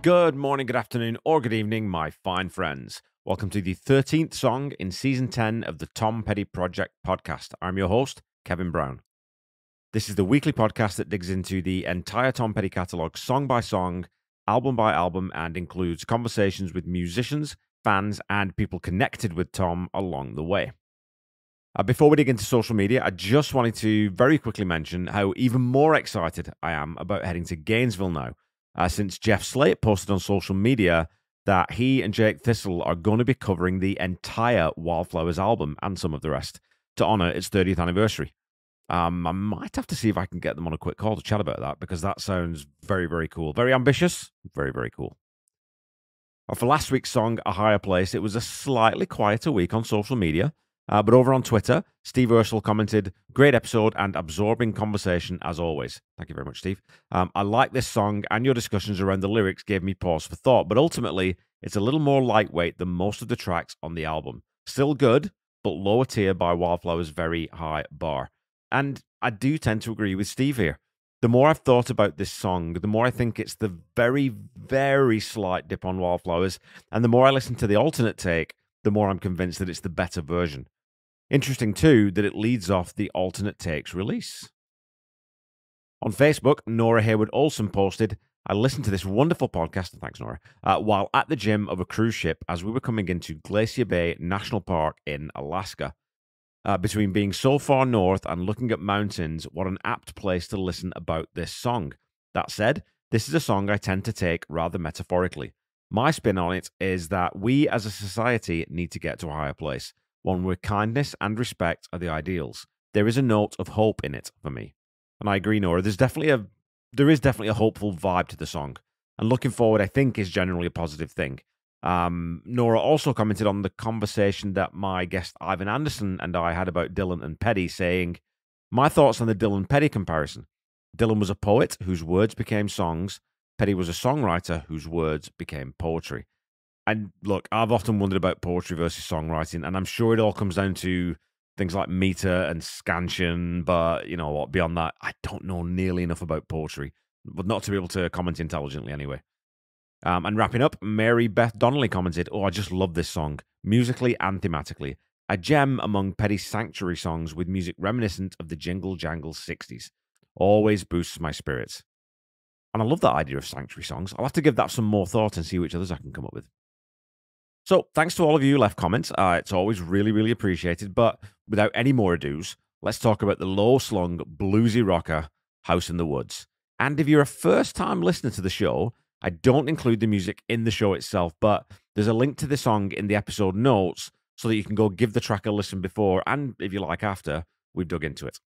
Good morning, good afternoon, or good evening, my fine friends. Welcome to the 13th song in Season 10 of the Tom Petty Project podcast. I'm your host, Kevin Brown. This is the weekly podcast that digs into the entire Tom Petty catalogue song by song, album by album, and includes conversations with musicians, fans, and people connected with Tom along the way. Before we dig into social media, I just wanted to very quickly mention how even more excited I am about heading to Gainesville now. Since Jeff Slate posted on social media that he and Jake Thistle are going to be covering the entire Wildflowers album and some of the rest to honor its 30th anniversary. I might have to see if I can get them on a quick call to chat about that because that sounds very, very cool. Very ambitious, very, very cool. For last week's song, A Higher Place, it was a slightly quieter week on social media. But over on Twitter, Steve Ursel commented, "Great episode and absorbing conversation as always." Thank you very much, Steve. I like this song and your discussions around the lyrics gave me pause for thought, but ultimately, it's a little more lightweight than most of the tracks on the album. Still good, but lower tier by Wildflowers' very high bar. And I do tend to agree with Steve here. The more I've thought about this song, the more I think it's the very, very slight dip on Wildflowers, and the more I listen to the alternate take, the more I'm convinced that it's the better version. Interesting, too, that it leads off the alternate takes release. On Facebook, Nora Hayward-Olsen posted, "I listened to this wonderful podcast," thanks Nora, while at the gym of a cruise ship as we were coming into Glacier Bay National Park in Alaska. Between being so far north and looking at mountains, what an apt place to listen about this song. That said, this is a song I tend to take rather metaphorically. My spin on it is that we as a society need to get to a higher place. One where kindness and respect are the ideals. There is a note of hope in it for me. And I agree, Nora, there is definitely a hopeful vibe to the song. And looking forward, I think, is generally a positive thing. Nora also commented on the conversation that my guest Ivan Anderson and I had about Dylan and Petty, saying, "My thoughts on the Dylan-Petty comparison. Dylan was a poet whose words became songs. Petty was a songwriter whose words became poetry." And look, I've often wondered about poetry versus songwriting, and I'm sure it all comes down to things like meter and scansion, but you know what, beyond that, I don't know nearly enough about poetry, but not to be able to comment intelligently anyway. And wrapping up, Mary Beth Donnelly commented, "Oh, I just love this song, musically and thematically. A gem among Petty's sanctuary songs with music reminiscent of the Jingle Jangle 60s. Always boosts my spirits." And I love that idea of sanctuary songs. I'll have to give that some more thought and see which others I can come up with. So, thanks to all of you who left comments. It's always really, really appreciated. But without any more ados, let's talk about the low-slung, bluesy rocker, House in the Woods. And if you're a first-time listener to the show, I don't include the music in the show itself, but there's a link to the song in the episode notes so that you can go give the track a listen before, and if you like after, we've dug into it.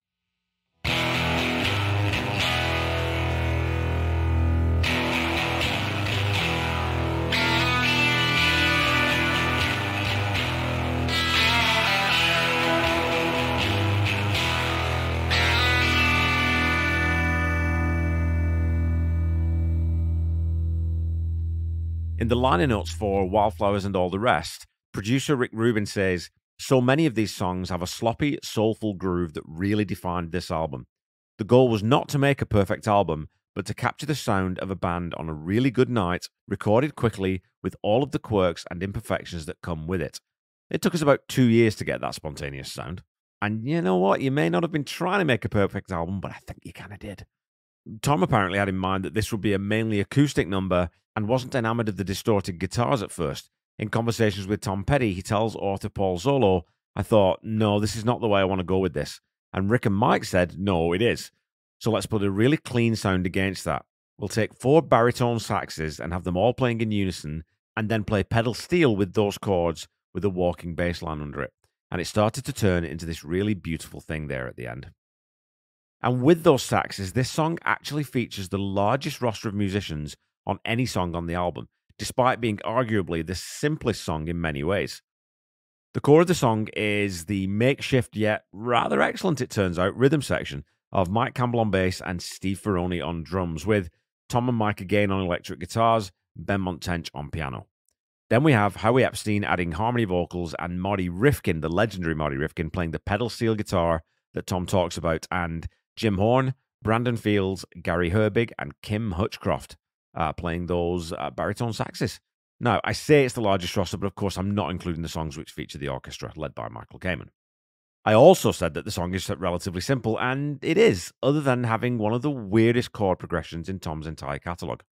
In the liner notes for Wildflowers and All the Rest, producer Rick Rubin says, "So many of these songs have a sloppy, soulful groove that really defined this album. The goal was not to make a perfect album, but to capture the sound of a band on a really good night, recorded quickly with all of the quirks and imperfections that come with it. It took us about 2 years to get that spontaneous sound. And you know what? You may not have been trying to make a perfect album, but I think you kind of did." Tom apparently had in mind that this would be a mainly acoustic number and wasn't enamored of the distorted guitars at first. In conversations with Tom Petty, he tells author Paul Zolo, "I thought, no, this is not the way I want to go with this." And Rick and Mike said, "No, it is. So let's put a really clean sound against that. We'll take 4 baritone saxes and have them all playing in unison and then play pedal steel with those chords with a walking bass line under it." And it started to turn into this really beautiful thing there at the end. And with those saxes, this song actually features the largest roster of musicians on any song on the album, despite being arguably the simplest song in many ways. The core of the song is the makeshift yet rather excellent, it turns out, rhythm section of Mike Campbell on bass and Steve Ferroni on drums, with Tom and Mike again on electric guitars, Ben Montench on piano. Then we have Howie Epstein adding harmony vocals and Marty Rifkin, the legendary Marty Rifkin, playing the pedal steel guitar that Tom talks about, and Jim Horn, Brandon Fields, Gary Herbig, and Kim Hutchcroft playing those baritone saxes. Now, I say it's the largest roster, but of course I'm not including the songs which feature the orchestra, led by Michael Kamen. I also said that the song is relatively simple, and it is, other than having one of the weirdest chord progressions in Tom's entire catalogue.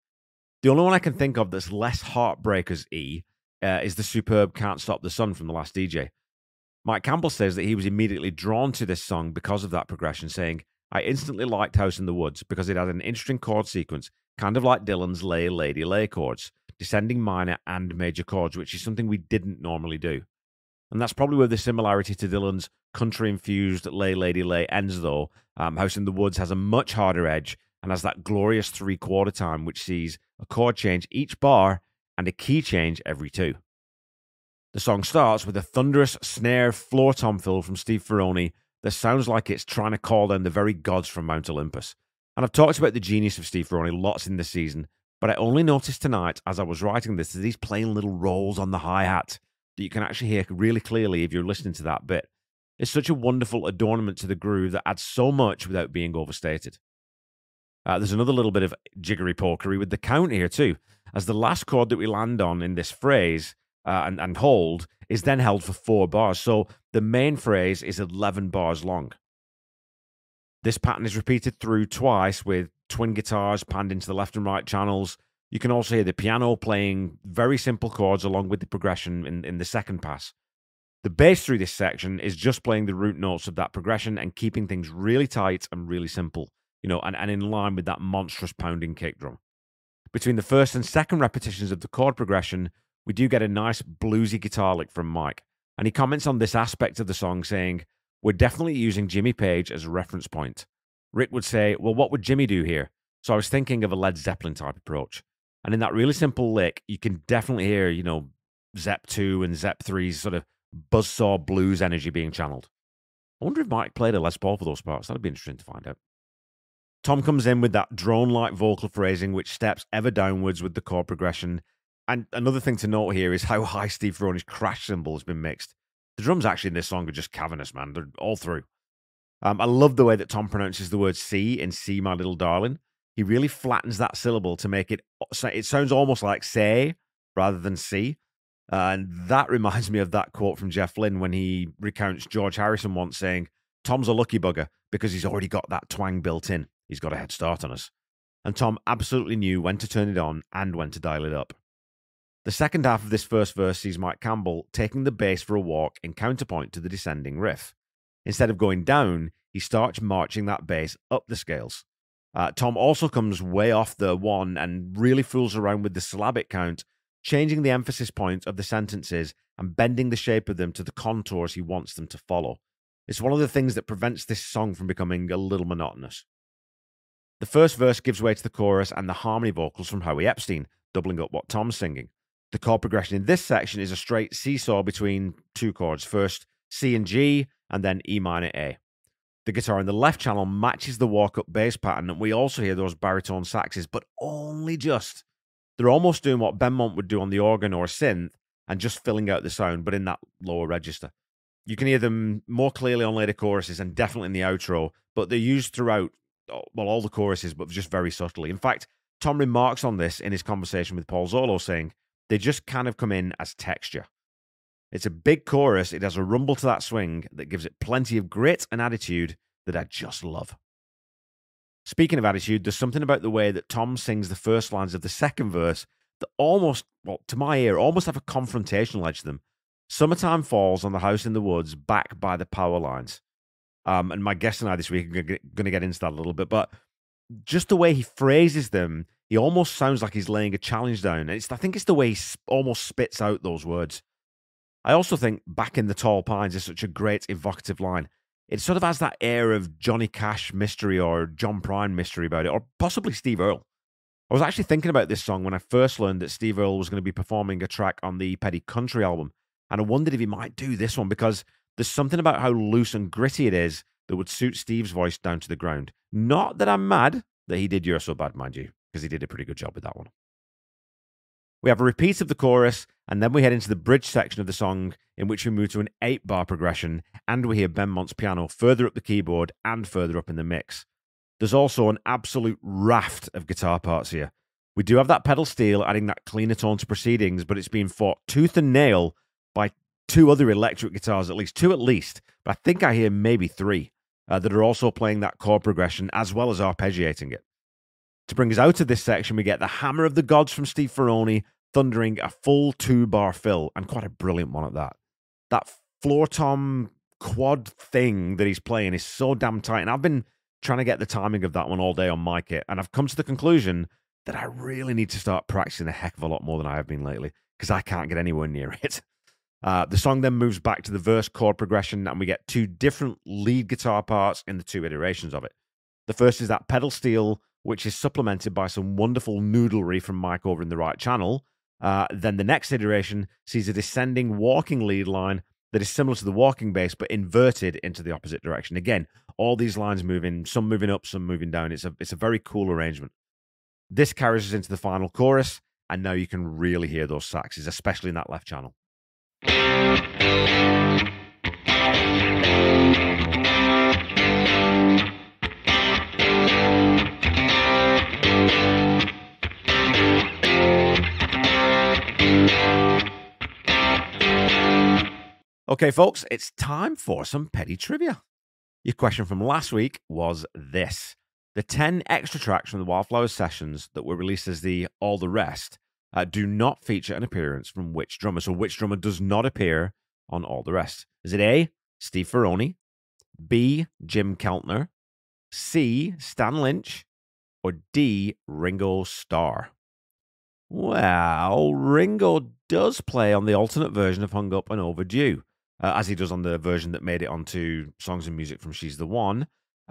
The only one I can think of that's less heartbreakers is the superb Can't Stop the Sun from The Last DJ. Mike Campbell says that he was immediately drawn to this song because of that progression, saying, I instantly liked House in the Woods because it had an interesting chord sequence, kind of like Dylan's Lay Lady Lay chords, descending minor and major chords, which is something we didn't normally do. And that's probably where the similarity to Dylan's country-infused Lay Lady Lay ends, though. House in the Woods has a much harder edge and has that glorious three-quarter time, which sees a chord change each bar and a key change every two. The song starts with a thunderous snare floor tom fill from Steve Ferroni that sounds like it's trying to call down the very gods from Mount Olympus. And I've talked about the genius of Steve Ferroni lots in this season, but I only noticed tonight as I was writing this that he's playing little rolls on the hi-hat that you can actually hear really clearly if you're listening to that bit. It's such a wonderful adornment to the groove that adds so much without being overstated. There's another little bit of jiggery pokery with the count here too, as the last chord that we land on in this phrase and hold is then held for 4 bars. So the main phrase is 11 bars long. This pattern is repeated through twice with twin guitars panned into the left and right channels. You can also hear the piano playing very simple chords along with the progression in the second pass. The bass through this section is just playing the root notes of that progression and keeping things really tight and really simple, and in line with that monstrous pounding kick drum. Between the first and second repetitions of the chord progression, we do get a nice bluesy guitar lick from Mike, and he comments on this aspect of the song saying, we're definitely using Jimmy Page as a reference point. Rick would say, well, what would Jimmy do here? So I was thinking of a Led Zeppelin type approach. And in that really simple lick, you can definitely hear, Zepp 2 and Zepp 3's sort of buzzsaw blues energy being channeled. I wonder if Mike played a Les Paul for those parts. That'd be interesting to find out. Tom comes in with that drone-like vocal phrasing, which steps ever downwards with the chord progression. And another thing to note here is how high Steve Ferroni's crash cymbal has been mixed. The drums actually in this song are just cavernous, man. They're all through. I love the way that Tom pronounces the word "see" in "See My Little Darling." He really flattens that syllable to make it sounds almost like "say" rather than "see." And that reminds me of that quote from Jeff Lynne when he recounts George Harrison once saying, Tom's a lucky bugger because he's already got that twang built in. He's got a head start on us. And Tom absolutely knew when to turn it on and when to dial it up. The second half of this first verse sees Mike Campbell taking the bass for a walk in counterpoint to the descending riff. Instead of going down, he starts marching that bass up the scales. Tom also comes way off the 1 and really fools around with the syllabic count, changing the emphasis point of the sentences and bending the shape of them to the contours he wants them to follow. It's one of the things that prevents this song from becoming a little monotonous. The first verse gives way to the chorus and the harmony vocals from Howie Epstein, doubling up what Tom's singing. The chord progression in this section is a straight seesaw between 2 chords, first C and G, and then E minor A. The guitar in the left channel matches the walk-up bass pattern, and we also hear those baritone saxes, but only just. They're almost doing what Benmont would do on the organ or a synth, and just filling out the sound, but in that lower register. You can hear them more clearly on later choruses and definitely in the outro, but they're used throughout, well, all the choruses, but just very subtly. In fact, Tom remarks on this in his conversation with Paul Zolo, saying, they just kind of come in as texture. It's a big chorus. It has a rumble to that swing that gives it plenty of grit and attitude that I just love. Speaking of attitude, there's something about the way that Tom sings the first lines of the second verse that almost, well, to my ear, almost have a confrontational edge to them. Summertime falls on the house in the woods back by the power lines. And my guest and I this week are going to get into that a little bit, but just the way he phrases them, he almost sounds like he's laying a challenge down. I think it's the way he almost spits out those words. I also think Back in the Tall Pines is such a great evocative line. It sort of has that air of Johnny Cash mystery or John Prine mystery about it, or possibly Steve Earle. I was actually thinking about this song when I first learned that Steve Earle was going to be performing a track on the Petty Country album, and I wondered if he might do this one because there's something about how loose and gritty it is that would suit Steve's voice down to the ground. Not that I'm mad that he did You're So Bad, mind you, because he did a pretty good job with that one. We have a repeat of the chorus, and then we head into the bridge section of the song, in which we move to an 8-bar progression, and we hear Benmont's piano further up the keyboard and further up in the mix. There's also an absolute raft of guitar parts here. We do have that pedal steel adding that cleaner tone to proceedings, but it's being fought tooth and nail by two other electric guitars, at least two at least, but I think I hear maybe three that are also playing that chord progression as well as arpeggiating it. To bring us out of this section, we get the Hammer of the Gods from Steve Ferroni, thundering a full 2-bar fill, and quite a brilliant one at that. That floor tom quad thing that he's playing is so damn tight, and I've been trying to get the timing of that one all day on my kit, and I've come to the conclusion that I really need to start practicing a heck of a lot more than I have been lately, because I can't get anywhere near it. The song then moves back to the verse chord progression, and we get two different lead guitar parts in the two iterations of it. The first is that pedal steel, which is supplemented by some wonderful noodlery from Mike over in the right channel. Then the next iteration sees a descending walking lead line that is similar to the walking bass, but inverted into the opposite direction. Again, all these lines moving, some moving up, some moving down. It's a very cool arrangement. This carries us into the final chorus, and now you can really hear those saxes, especially in that left channel. Okay, folks, it's time for some petty trivia. Your question from last week was this. The 10 extra tracks from the Wildflowers sessions that were released as the All the Rest do not feature an appearance from which drummer? So which drummer does not appear on All the Rest? Is it A, Steve Ferroni, B, Jim Keltner, C, Stan Lynch, or D, Ringo Starr? Well, Ringo does play on the alternate version of Hung Up and Overdue, as he does on the version that made it onto Songs and Music from She's the One.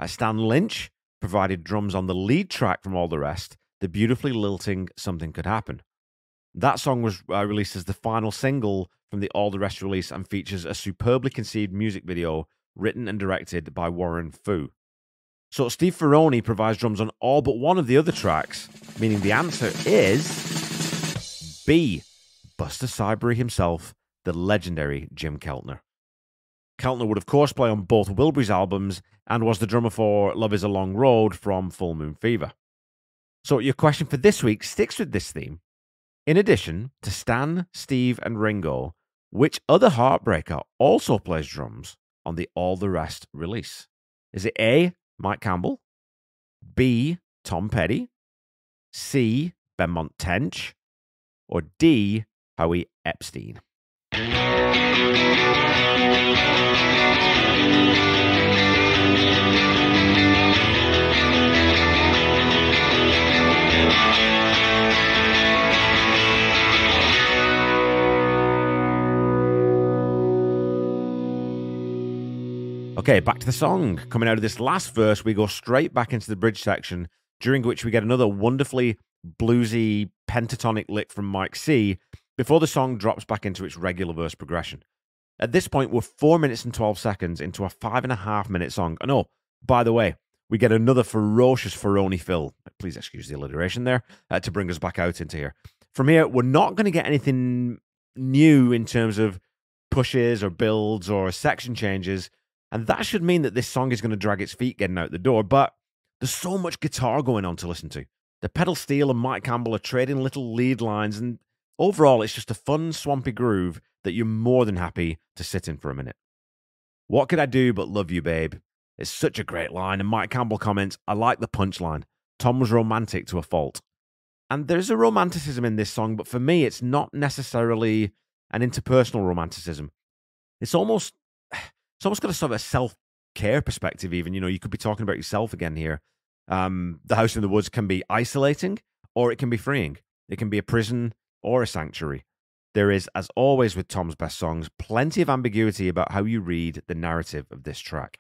Stan Lynch provided drums on the lead track from All the Rest, the beautifully lilting Something Could Happen. That song was released as the final single from the All the Rest release and features a superbly conceived music video written and directed by Warren Fu. So Steve Ferroni provides drums on all but one of the other tracks, meaning the answer is B, Buster Siberry himself, the legendary Jim Keltner. Keltner would of course play on both Wilbury's albums and was the drummer for Love Is a Long Road from Full Moon Fever. So your question for this week sticks with this theme. In addition to Stan, Steve, and Ringo, which other Heartbreaker also plays drums on the All the Rest release? Is it A, Mike Campbell, B, Tom Petty, C, Benmont Tench, or D, Howie Epstein? Okay, back to the song. Coming out of this last verse, we go straight back into the bridge section, during which we get another wonderfully bluesy pentatonic lick from Mike C, before the song drops back into its regular verse progression. At this point, we're 4 minutes and 12 seconds into a 5.5-minute song. And oh, by the way, we get another ferocious Ferroni fill. Please excuse the alliteration there, to bring us back out into here. From here, we're not going to get anything new in terms of pushes or builds or section changes. And that should mean that this song is going to drag its feet getting out the door, but there's so much guitar going on to listen to. The pedal steel and Mike Campbell are trading little lead lines, and overall it's just a fun, swampy groove that you're more than happy to sit in for a minute. What could I do but love you, babe? It's such a great line, and Mike Campbell comments, I like the punchline. Tom was romantic to a fault. And there's a romanticism in this song, but for me it's not necessarily an interpersonal romanticism. It's almost got a sort of a self-care perspective even. You know, you could be talking about yourself again here. The House in the Woods can be isolating or it can be freeing. It can be a prison or a sanctuary. There is, as always with Tom's best songs, plenty of ambiguity about how you read the narrative of this track.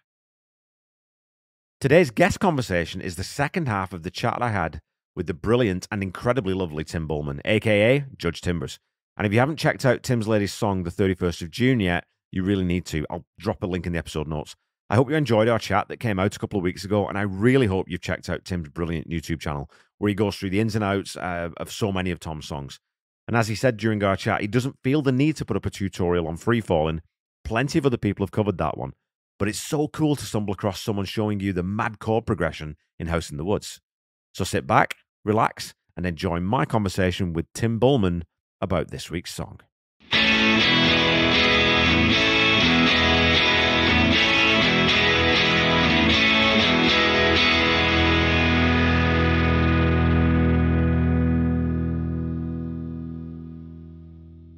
Today's guest conversation is the second half of the chat I had with the brilliant and incredibly lovely Tim Bulman, a.k.a. Judge Timbers. And if you haven't checked out Tim's latest song, The 31st of June, yet, you really need to. I'll drop a link in the episode notes. I hope you enjoyed our chat that came out a couple of weeks ago, and I really hope you've checked out Tim's brilliant YouTube channel, where he goes through the ins and outs of so many of Tom's songs. And as he said during our chat, he doesn't feel the need to put up a tutorial on Free Fallin'. Plenty of other people have covered that one. But it's so cool to stumble across someone showing you the mad chord progression in House in the Woods. So sit back, relax, and enjoy my conversation with Tim Bulman about this week's song.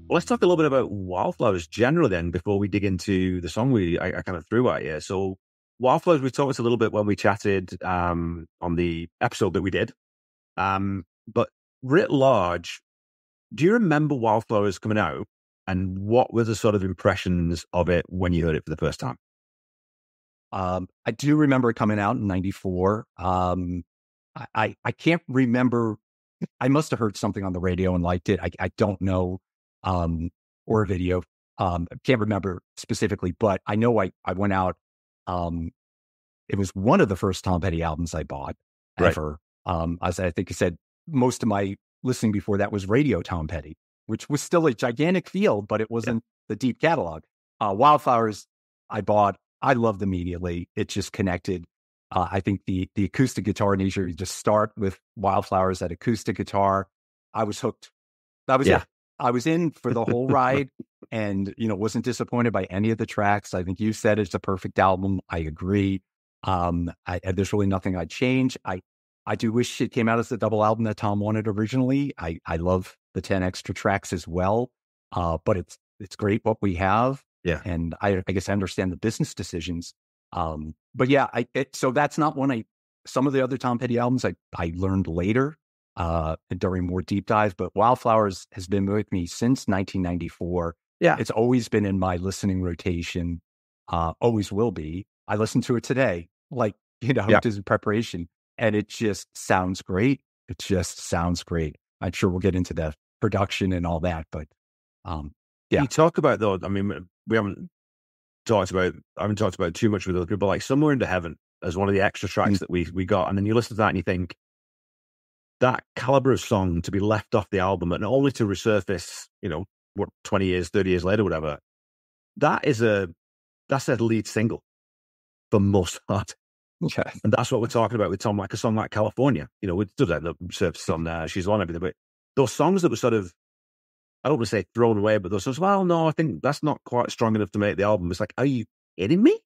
Well, let's talk a little bit about Wildflowers generally then, before we dig into the song I kind of threw at you. So Wildflowers, we talked a little bit when we chatted on the episode that we did. But writ large, do you remember Wildflowers coming out, and what were the sort of impressions of it when you heard it for the first time? I do remember it coming out in 94. I can't remember. I must have heard something on the radio and liked it. I don't know. Or a video. Can't remember specifically, but I know I went out. It was one of the first Tom Petty albums I bought ever. As I think I said, most of my listening before that was radio Tom Petty, which was still a gigantic field, but it wasn't the deep catalog. Wildflowers I bought. I loved immediately. It just connected. I think the acoustic guitar nature, you just start with Wildflowers, that acoustic guitar. I was hooked. That was it. I was in for the whole ride and, wasn't disappointed by any of the tracks. I think you said it's a perfect album. I agree. There's really nothing I'd change. I do wish it came out as the double album that Tom wanted originally. I love the 10 extra tracks as well. But it's great what we have. Yeah. And I guess I understand the business decisions. But yeah, so that's not one some of the other Tom Petty albums I learned later. During more deep dives, but Wildflowers has been with me since 1994. Yeah. It's always been in my listening rotation, always will be. I listen to it today, just in preparation, and it just sounds great. It just sounds great. I'm sure we'll get into the production and all that, but You talk about, though, I mean, I haven't talked about too much with other people, like Somewhere into Heaven as one of the extra tracks that we got, and then you listen to that and you think, that caliber of song to be left off the album and only to resurface, 20 years, 30 years later, whatever, that's a lead single for most part. Okay. And that's what we're talking about with Tom, like a song like California, it does end up surface on She's On Everything, but those songs that were sort of, I don't want to say thrown away, but those songs, well, no, I think that's not quite strong enough to make the album. It's like, are you kidding me?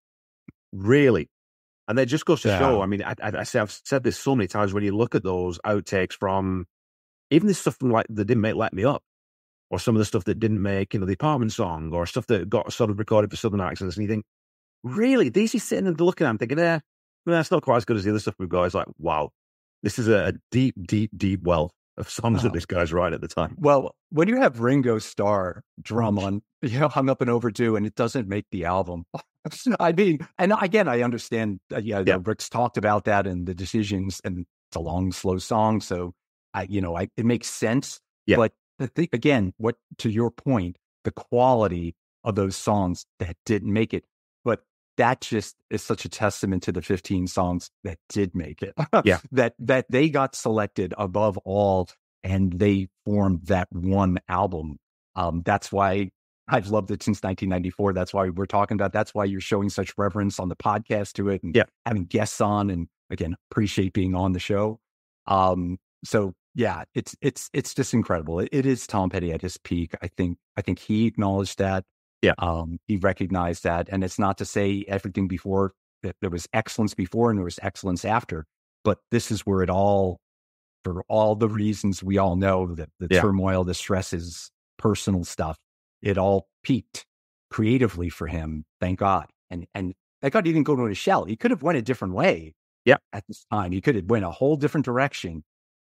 Really? And that just goes to show, I mean, I've said this so many times, when you look at those outtakes from even this stuff from that didn't make Let Me Up, or some of the stuff that didn't make, the Apartment Song, or stuff that got sort of recorded for Southern accents, and you think, really? These are sitting and looking at them thinking, it's not quite as good as the other stuff we've got. It's like, wow, this is a deep, deep, deep well of songs that this guy's writing at the time. Well, when you have Ringo Starr drum on, Hung Up and Overdue, and it doesn't make the album. I mean, and again, I understand. Rick's talked about that and the decisions, and it's a long, slow song, so it makes sense. Yeah. But the thing, again, what to your point, the quality of those songs that didn't make it, but that just is such a testament to the 15 songs that did make it. Yeah. that they got selected above all, and they formed that one album. That's why I've loved it since 1994. That's why we're talking about. That's why you're showing such reverence on the podcast to it, and having guests on, and again, appreciate being on the show. So yeah, it's just incredible. It is Tom Petty at his peak. I think he acknowledged that. Yeah. He recognized that, and it's not to say everything before that there was excellence before and there was excellence after, but this is where it all, for all the reasons we all know, that the turmoil, the stresses, personal stuff, it all peaked creatively for him. Thank God. And thank God he didn't go to a shell. He could have went a different way. Yeah. At this time, he could have went a whole different direction,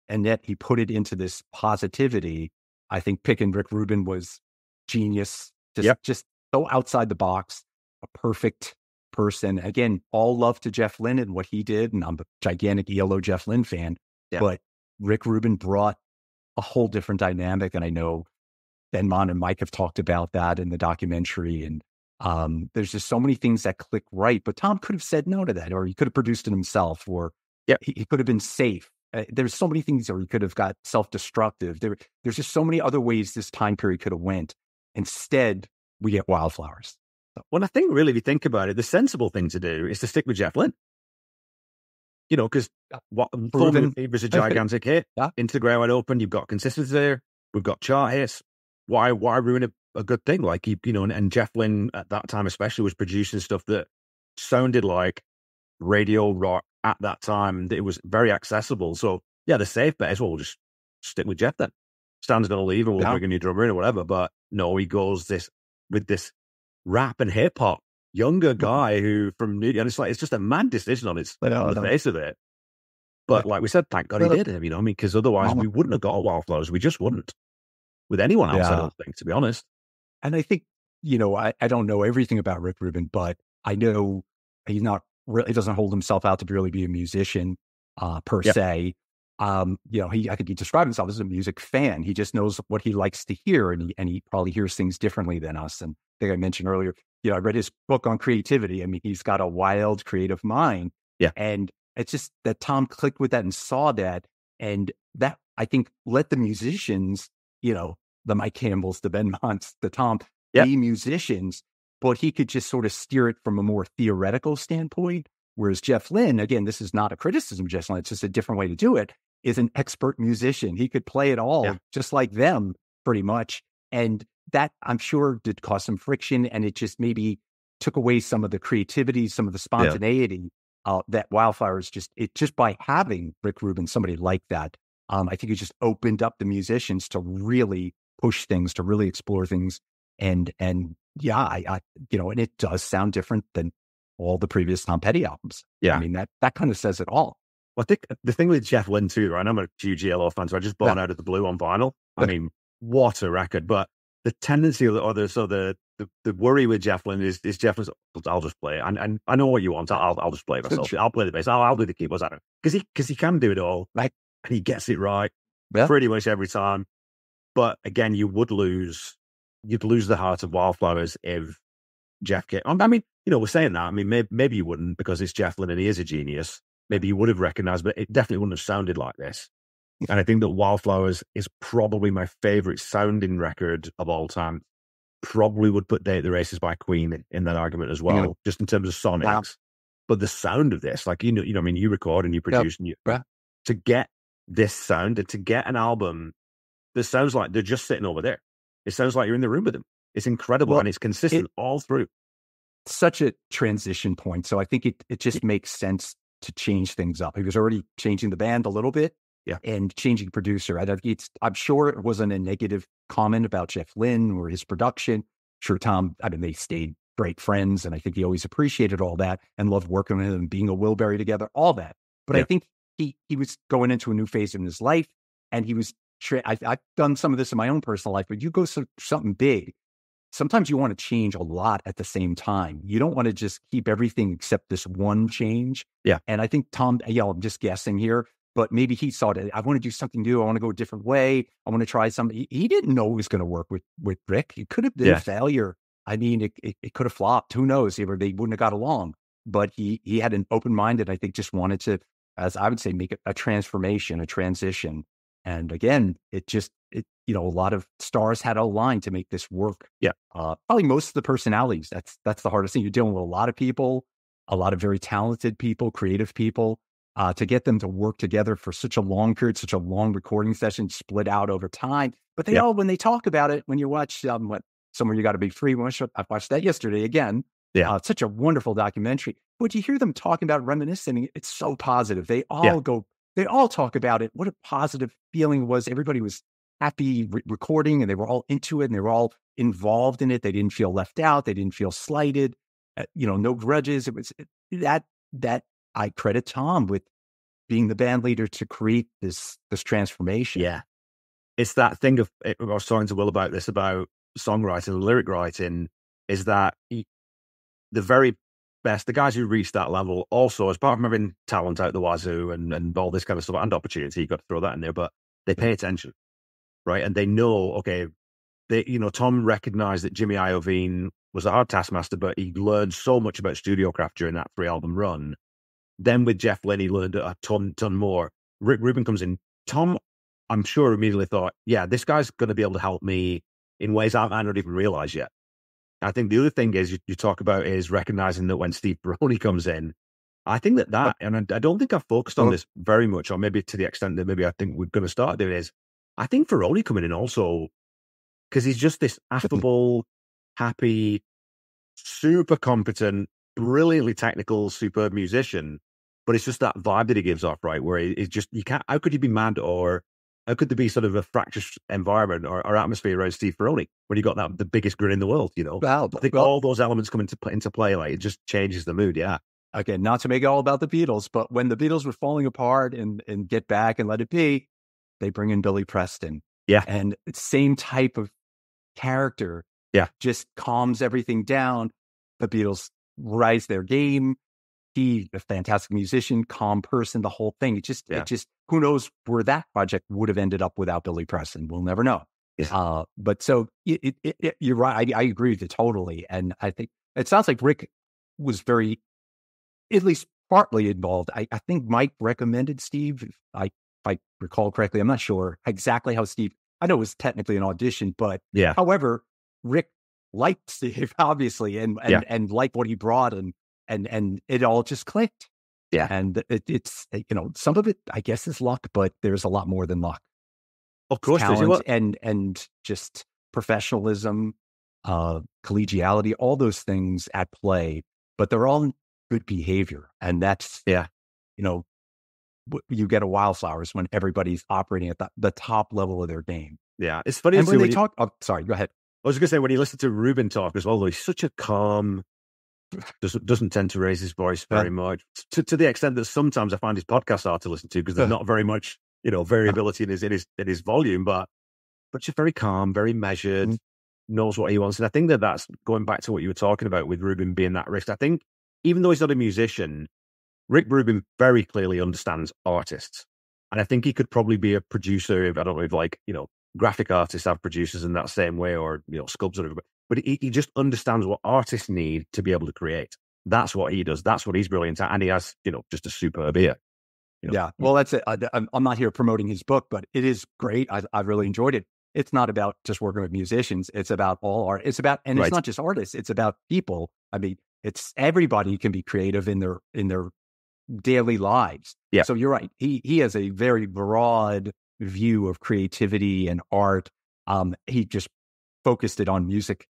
and yet he put it into this positivity. I think picking Rick Rubin was genius. Just so outside the box, a perfect person. Again, all love to Jeff Lynne and what he did, and I'm a gigantic ELO Jeff Lynne fan. Yeah. But Rick Rubin brought a whole different dynamic, and I know Ben Mon and Mike have talked about that in the documentary. And there's just so many things that click right. But Tom could have said no to that, or he could have produced it himself, or he could have been safe. There's so many things, or he could have got self-destructive. There's just so many other ways this time period could have went. Instead, we get Wildflowers. Well, I think really, if you think about it, the sensible thing to do is to stick with Jeff Lynne. because what Proven. it was a gigantic hit. Yeah. Into the Ground Wide Open, you've got consistency there. We've got chart hits. Why ruin a good thing? Like, and Jeff Lynne at that time especially was producing stuff that sounded like radio rock at that time. It was very accessible. So yeah, the safe bet is, well, we'll just stick with Jeff then. Stan's going to leave and we'll bring a new drummer in or whatever. But no, he goes with this rap and hip hop younger guy who and it's just a mad decision on the face of it. But like we said, thank God he did it, because otherwise we wouldn't have got a Wildflowers. We just wouldn't with anyone else, I don't think, to be honest. And I think, I don't know everything about Rick Rubin, but I know he's not really, he doesn't hold himself out to really be a musician per se. I think he described himself as a music fan. He just knows what he likes to hear, and he probably hears things differently than us. And I think I mentioned earlier, I read his book on creativity. I mean, he's got a wild creative mind. Yeah. And it's just that Tom clicked with that and saw that. And that, I think, let the musicians, the Mike Campbells, the Ben Monts, the Tom, be musicians, but he could just sort of steer it from a more theoretical standpoint. Whereas Jeff Lynne, again, this is not a criticism of Jeff Lynne, it's just a different way to do it, is an expert musician. He could play it all just like them pretty much. And that, I'm sure, did cause some friction, and it just maybe took away some of the creativity, some of the spontaneity that Wildflowers just by having Rick Rubin, somebody like that, I think it just opened up the musicians to really push things, to really explore things. And I and it does sound different than all the previous Tom Petty albums. Yeah. I mean, that kind of says it all. Well, I think the thing with Jeff Lynne too, right? I'm a huge ELO fan, so I just bought Out of the Blue on vinyl. I mean, what a record! But the tendency the worry with Jeff Lynne is Jeff Lynne's, I'll just play it, and I know what you want. I'll just play it myself. I'll play the bass. I'll do the keyboards. I don't, because he can do it all, right? And he gets it right pretty much every time. But again, you'd lose the heart of Wildflowers if Jeff came. I mean, we're saying that. I mean, maybe you wouldn't, because it's Jeff Lynne and he is a genius. Maybe you would have recognized, but it definitely wouldn't have sounded like this. And I think that Wildflowers is probably my favorite sounding record of all time. Probably would put Day at the Races by Queen in that argument as well, just in terms of sonics. Wow. But the sound of this, like, I mean, you record and you produce, and to get this sound and to get an album that sounds like they're just sitting over there. It sounds like you're in the room with them. It's incredible, and it's consistent all through. Such a transition point. So I think it just makes sense to change things up. He was already changing the band a little bit, and changing producer. I'm sure it wasn't a negative comment about Jeff Lynne or his production. Sure, Tom, I mean, they stayed great friends, and I think he always appreciated all that and loved working with him, being a Wilbury together, all that. But I think he was going into a new phase in his life, and he was. I've done some of this in my own personal life, but you go through something big. Sometimes you want to change a lot at the same time. You don't want to just keep everything except this one change. Yeah. And I think Tom, I'm just guessing here, but maybe he saw it. I want to do something new. I want to go a different way. I want to try something. He didn't know it was going to work with Rick. It could have been a failure. I mean, it could have flopped. Who knows? They wouldn't have got along. But he had an open mind, and I think just wanted to, as I would say, make it a transformation, a transition. And again, a lot of stars had a line to make this work. Yeah. Probably most of the personalities. That's the hardest thing. You're dealing with a lot of people, a lot of very talented people, creative people, to get them to work together for such a long period, such a long recording session, split out over time. But they all, when they talk about it, when you watch Somewhere You Got to Be Free, I watched that yesterday again. Yeah. It's such a wonderful documentary. But you hear them talking about reminiscing, it's so positive. They all talk about it. What a positive feeling it was. Everybody was happy recording, and they were all into it, and they were all involved in it. They didn't feel left out. They didn't feel slighted. No grudges. It was that I credit Tom with being the band leader to create this transformation. Yeah. It's that thing of, I was talking to Will about this, about songwriting and lyric writing, is that the very best, the guys who reach that level, also, as part of having talent out the wazoo and all this kind of stuff, and opportunity, you got to throw that in there, but they pay attention, right? And they know, okay, Tom recognized that Jimmy Iovine was a hard taskmaster, but he learned so much about studio craft during that 3-album run. Then with Jeff Lynne, he learned a ton more. Rick Rubin comes in. Tom, I'm sure, immediately thought, yeah, this guy's going to be able to help me in ways I might not even realize yet. I think the other thing is you talk about is recognizing that when Steve Baroni comes in, I think and I don't think I've focused on this very much, or maybe to the extent that maybe I think we're going to start doing is, I think Ferroni coming in also, because he's just this affable, happy, super competent, brilliantly technical, superb musician. But it's just that vibe that he gives off, right? Where it's just, you can't, how could you be mad, or how could there be sort of a fractious environment or atmosphere around Steve Ferroni when you got the biggest grin in the world, you know? Wow. I think all those elements come into play, like it just changes the mood, yeah. Again, not to make it all about the Beatles, but when the Beatles were falling apart and Get Back and Let It Be, they bring in Billy Preston. Yeah. And it's same type of character. Yeah. Just calms everything down. The Beatles rise their game. He, a fantastic musician, calm person, the whole thing. It just, who knows where that project would have ended up without Billy Preston? We'll never know. Yeah. But so you're right. I agree with you totally. And I think it sounds like Rick was very, at least partly involved. I think Mike recommended Steve. If I recall correctly, I'm not sure exactly how Steve, I know it was technically an audition, but however, Rick liked Steve, obviously, and liked what he brought, and it all just clicked. Yeah. And it's, some of it, I guess, is luck, but there's a lot more than luck. Of course, talent and just professionalism, collegiality, all those things at play, but they're all in good behavior. And that's, you get a Wildflowers when everybody's operating at the top level of their game. Yeah. It's funny. And when they talk, sorry, go ahead. I was going to say, when you listen to Rubin talk as well, though, he's such a calm, doesn't tend to raise his voice very much, to the extent that sometimes I find his podcasts hard to listen to because there's not very much, variability in his volume, but just very calm, very measured, knows what he wants. And I think that's going back to what you were talking about with Rubin being that risk. I think even though he's not a musician, Rick Rubin very clearly understands artists. And I think he could probably be a producer if, I don't know, if graphic artists have producers in that same way, or, sculptors, but he just understands what artists need to be able to create. That's what he does. That's what he's brilliant at. And he has, just a superb ear. Yeah. Well, that's it. I'm not here promoting his book, but it is great. I've really enjoyed it. It's not about just working with musicians. It's about all art. It's not just artists. It's about people. I mean, it's everybody can be creative in their daily lives. Yeah. So you're right. He has a very broad view of creativity and art. He just focused it on music,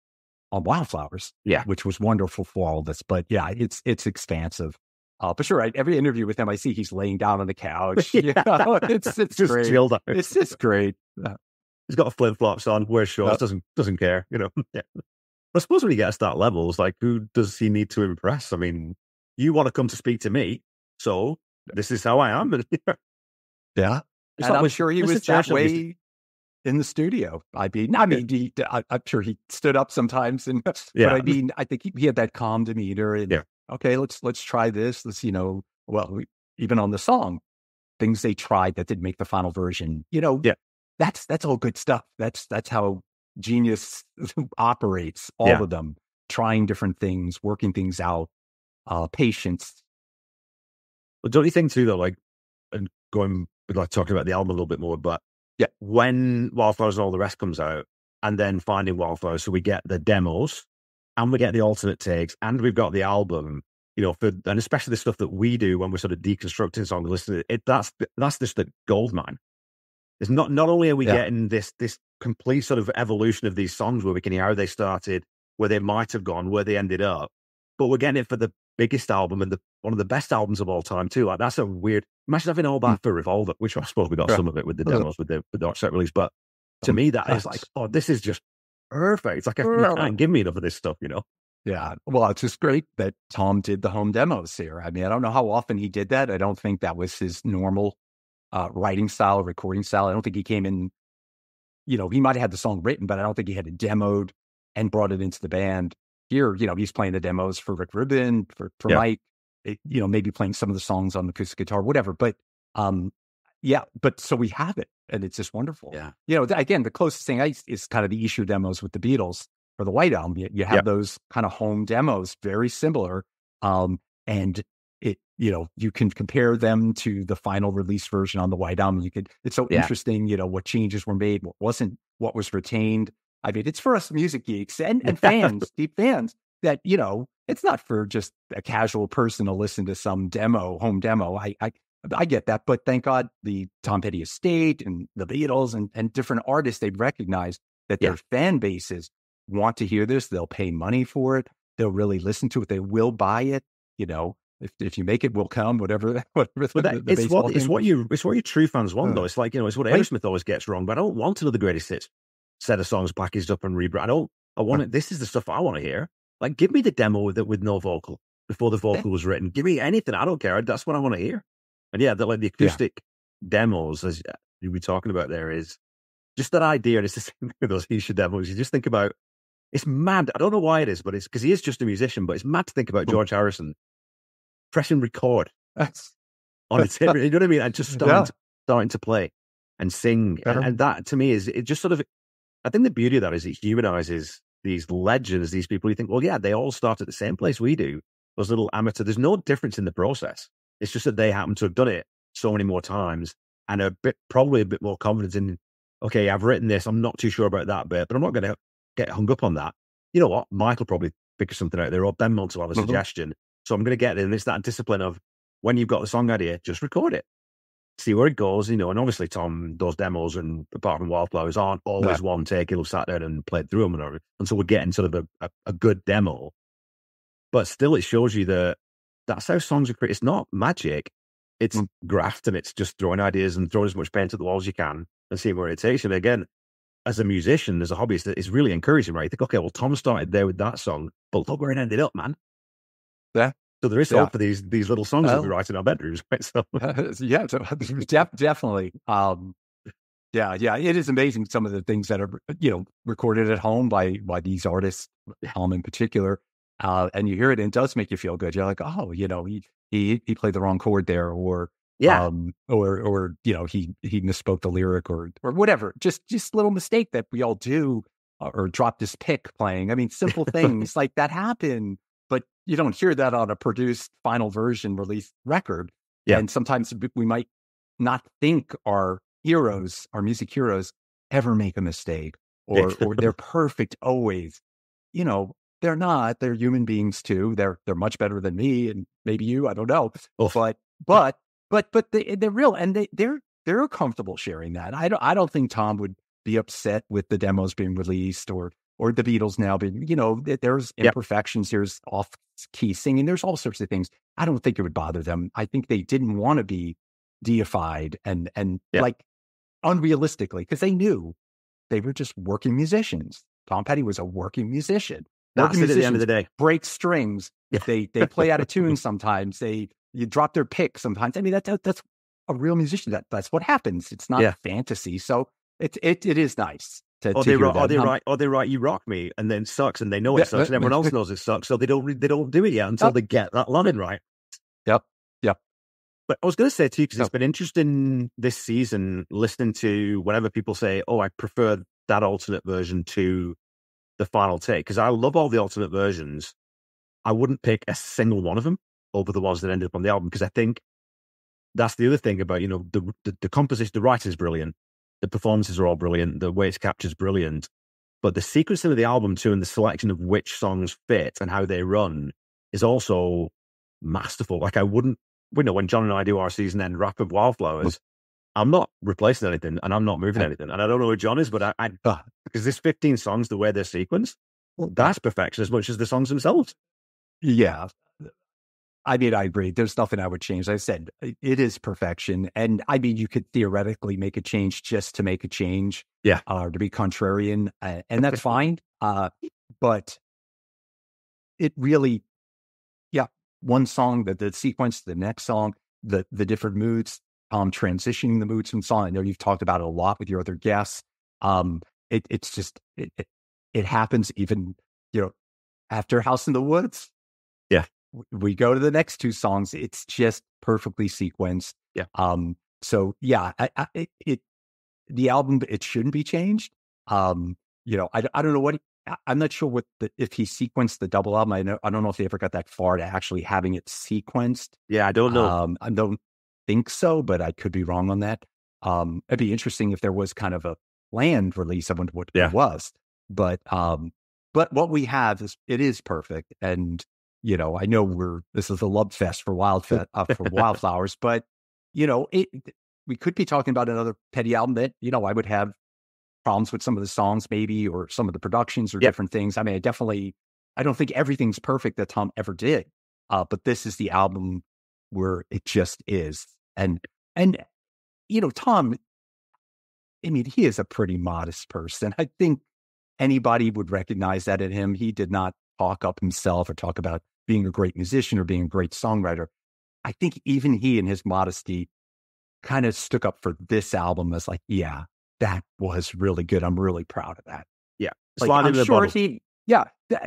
on Wildflowers, which was wonderful for all this. But yeah, it's expansive. But sure, right. Every interview with him, I see he's laying down on the couch. It's just great. Chilled out. It's just great. He's got flip flops on, wears shorts, doesn't care. Yeah. But I suppose when he gets to that level, it's like, who does he need to impress? I mean, you want to come to speak to me, so this is how I am. Yeah. And I'm sure he was that way in the studio. I'm sure he stood up sometimes, but I mean, I think he had that calm demeanor. And okay, let's try this. Even on the song, things they tried that didn't make the final version. That's all good stuff. That's how genius operates. All of them trying different things, working things out, patience. But don't you think too, though, like, and going, talking about the album a little bit more, but when Wildflowers and all the rest comes out, and then finding Wildflowers, so we get the demos, and we get the alternate takes, and we've got the album, and especially the stuff that we do when we're sort of deconstructing songs, listening, that's just the gold mine. It's not only are we getting this complete sort of evolution of these songs where we can hear how they started, where they might have gone, where they ended up, but we're getting it for the biggest album and one of the best albums of all time too. Like, that's a weird. Imagine having all that for Revolver, which I suppose we got some of it with the demos, with the art set release. But to me, that is like, this is just perfect. It's like, you can't give me enough of this stuff, Yeah. Well, it's just great that Tom did the home demos here. I mean, I don't know how often he did that. I don't think that was his normal writing style, recording style. I don't think he came in, he might have had the song written, but I don't think he had it demoed and brought it into the band. Here, he's playing the demos for Rick Rubin, for Mike, maybe playing some of the songs on the acoustic guitar, whatever. But but so we have it, and it's just wonderful. Yeah. Again, the closest thing is kind of the issue demos with the Beatles for the White Album. You have those kind of home demos, very similar. And it, you can compare them to the final release version on the White Album. It's so interesting, what changes were made, what wasn't, what was retained. I mean, it's for us music geeks and fans, deep fans, that, it's not for just a casual person to listen to some home demo. I get that, but thank God the Tom Petty estate and the Beatles and different artists, they've recognized that their fan bases want to hear this. They'll pay money for it. They'll really listen to it. They will buy it. You know, if you make it, we'll come. Whatever. It's what your true fans want, though. It's like, you know, it's what Aerosmith always gets wrong. But I don't want another greatest hits set of songs packaged up and rebrand. I want it. This is the stuff I want to hear. Like, give me the demo with no vocal before the vocal was written. Give me anything. I don't care. That's what I want to hear. And yeah, the acoustic demos, as you were talking about there, is just that idea. And it's the same with those Isha demos. You just think about, it's mad. I don't know why it is, but it's because he is just a musician, but it's mad to think about George Harrison pressing record on its hip. You know what I mean? And just starting to play and sing. And that, to me, is it just sort of, I think the beauty of that is it humanizes these legends, these people. You think, well, yeah, they all start at the same place we do. Those little amateur, there's no difference in the process. It's just that they happen to have done it so many more times and probably a bit more confidence in, okay, I've written this. I'm not too sure about that bit, but I'm not going to get hung up on that. You know what? Mike will probably figure something out there, or Ben Mont will have a suggestion. So I'm going to get it. And it's that discipline of, when you've got the song idea, just record it. See where it goes, you know. And obviously, Tom, those demos, and apart from Wildflowers, aren't always one take. He'll have sat down and played through them, and so we're getting sort of a good demo. But still, it shows you that that's how songs are created. It's not magic. It's graft, and it's just throwing ideas and throwing as much paint at the walls as you can and seeing where it takes you. And again, as a musician, as a hobbyist, it's really encouraging, right? You think, okay, well, Tom started there with that song, but look where it ended up, man. Yeah. So there is hope for these little songs that we write in our bedrooms, right? So definitely. It is amazing some of the things that are, you know, recorded at home by these artists, in particular. And you hear it, and it does make you feel good. You're like, oh, you know, he played the wrong chord there, or you know, he misspoke the lyric, or whatever. Just little mistake that we all do, or dropped his pick playing. I mean, simple things like that happen. But you don't hear that on a produced final version released record. Yeah. And sometimes we might not think our heroes, our music heroes, ever make a mistake, or they're perfect always. You know, they're not. They're human beings too. They're much better than me and maybe you. I don't know. But they're real, and they're comfortable sharing that. I don't think Tom would be upset with the demos being released, or the Beatles now being, you know, there's imperfections, there's off-key singing, there's all sorts of things. I don't think it would bother them. I think they didn't want to be deified and like unrealistically, because they knew they were just working musicians. Tom Petty was a working musician. That's it at the end of the day. Break strings. They play out of tune sometimes. You drop their pick sometimes. I mean, that's a real musician. That's what happens. It's not fantasy. So it is nice. They write, you rock me, and then sucks, and they know it sucks, and everyone else knows it sucks, so they don't do it yet until they get that line right. Yep. But I was going to say too, because it's been interesting this season listening to whenever people say, "Oh, I prefer that alternate version to the final take," because I love all the alternate versions. I wouldn't pick a single one of them over the ones that ended up on the album, because I think that's the other thing about, you know, the composition, the writing is brilliant. The performances are all brilliant. The way it's captured is brilliant. But the sequencing of the album too, and the selection of which songs fit and how they run is also masterful. Like, I wouldn't, you know, when John and I do our season end wrap of Wildflowers, I'm not replacing anything and I'm not moving anything. And I don't know who John is, but I because there's 15 songs, the way they're sequenced, that's perfection as much as the songs themselves. Yeah. I mean, I agree. There's nothing I would change. I said, it is perfection. And I mean, you could theoretically make a change just to make a change. Yeah. To be contrarian. And that's fine. But it really, one song, the sequence, the next song, the different moods, transitioning the moods from song. I know you've talked about it a lot with your other guests. It's just, it happens even, you know, after House in the Woods. Yeah. We go to the next two songs. It's just perfectly sequenced. Yeah. So yeah, the album, it shouldn't be changed. You know, I don't know what, I'm not sure if he sequenced the double album. I don't know if they ever got that far to actually having it sequenced. Yeah, I don't know. I don't think so, but I could be wrong on that. It'd be interesting if there was kind of a planned release. I wonder what it was. But what we have is, it is perfect. And I know this is a love fest for for Wildflowers, but we could be talking about another Petty album that, I would have problems with some of the songs maybe, or some of the productions or different things. I mean, I don't think everything's perfect that Tom ever did. But this is the album where it just is. And Tom, I mean, he is a pretty modest person. I think anybody would recognize that in him. He did not talk up himself or talk about being a great musician or being a great songwriter. I think even he, in his modesty, kind of stuck up for this album as like, yeah, that was really good. I'm really proud of that. Yeah. Like, I'm sure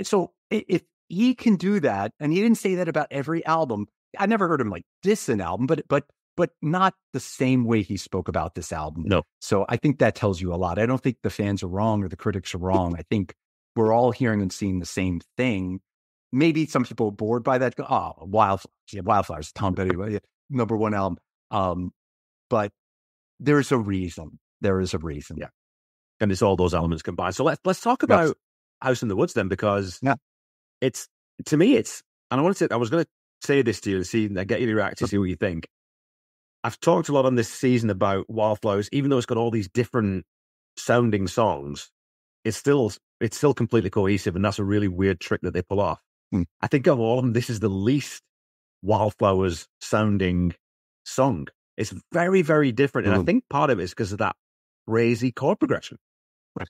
so if he can do that, and he didn't say that about every album. I never heard him like diss an album, but not the same way he spoke about this album. No. So I think that tells you a lot. I don't think the fans are wrong or the critics are wrong. I think we're all hearing and seeing the same thing. Maybe some people are bored by that. Oh, Wildflowers, Tom Petty, number one album. But there's a reason. There is a reason. Yeah. And it's all those elements combined. So let's talk about House in the Woods then, because it's, to me, and I was going to say this to you and see, get you to react to see what you think. I've talked a lot on this season about Wildflowers, even though it's got all these different sounding songs, it's still completely cohesive, and that's a really weird trick that they pull off. I think of all of them, this is the least Wildflowers sounding song. It's very, very different, and I think part of it is because of that crazy chord progression. Right.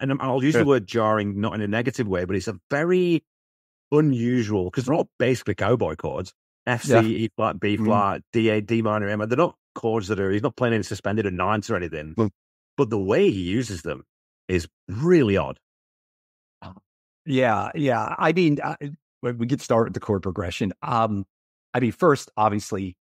And I'll use the word jarring, not in a negative way, but it's a very unusual, because they're all basically cowboy chords. F, C, E flat, B flat, D, A, D minor, M. They're not chords he's not playing any suspended or ninths or anything. But the way he uses them is really odd. Yeah. I mean, we get started with the chord progression. I mean, first, obviously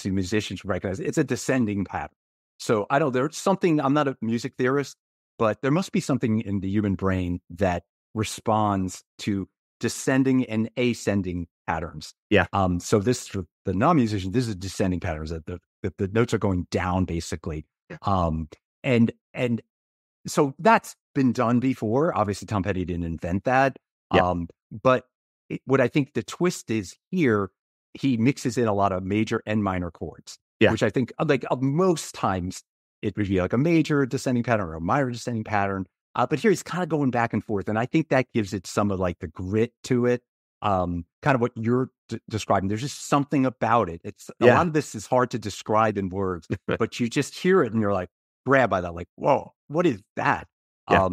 musicians recognize it's a descending pattern. So there's something, I'm not a music theorist, but there must be something in the human brain that responds to descending and ascending patterns. Yeah. So this, for the non-musician, this is descending patterns, that the notes are going down basically. Yeah. And so that's been done before. Obviously, Tom Petty didn't invent that. Yeah. But what I think the twist is here, he mixes in a lot of major and minor chords, which I think most times it would be like a major descending pattern or a minor descending pattern. But here he's kind of going back and forth. And I think that gives it some of like the grit to it. Kind of what you're describing. There's just something about it. A lot of this is hard to describe in words, but you just hear it and you're like grabbed by that, like, whoa, what is that? Yeah.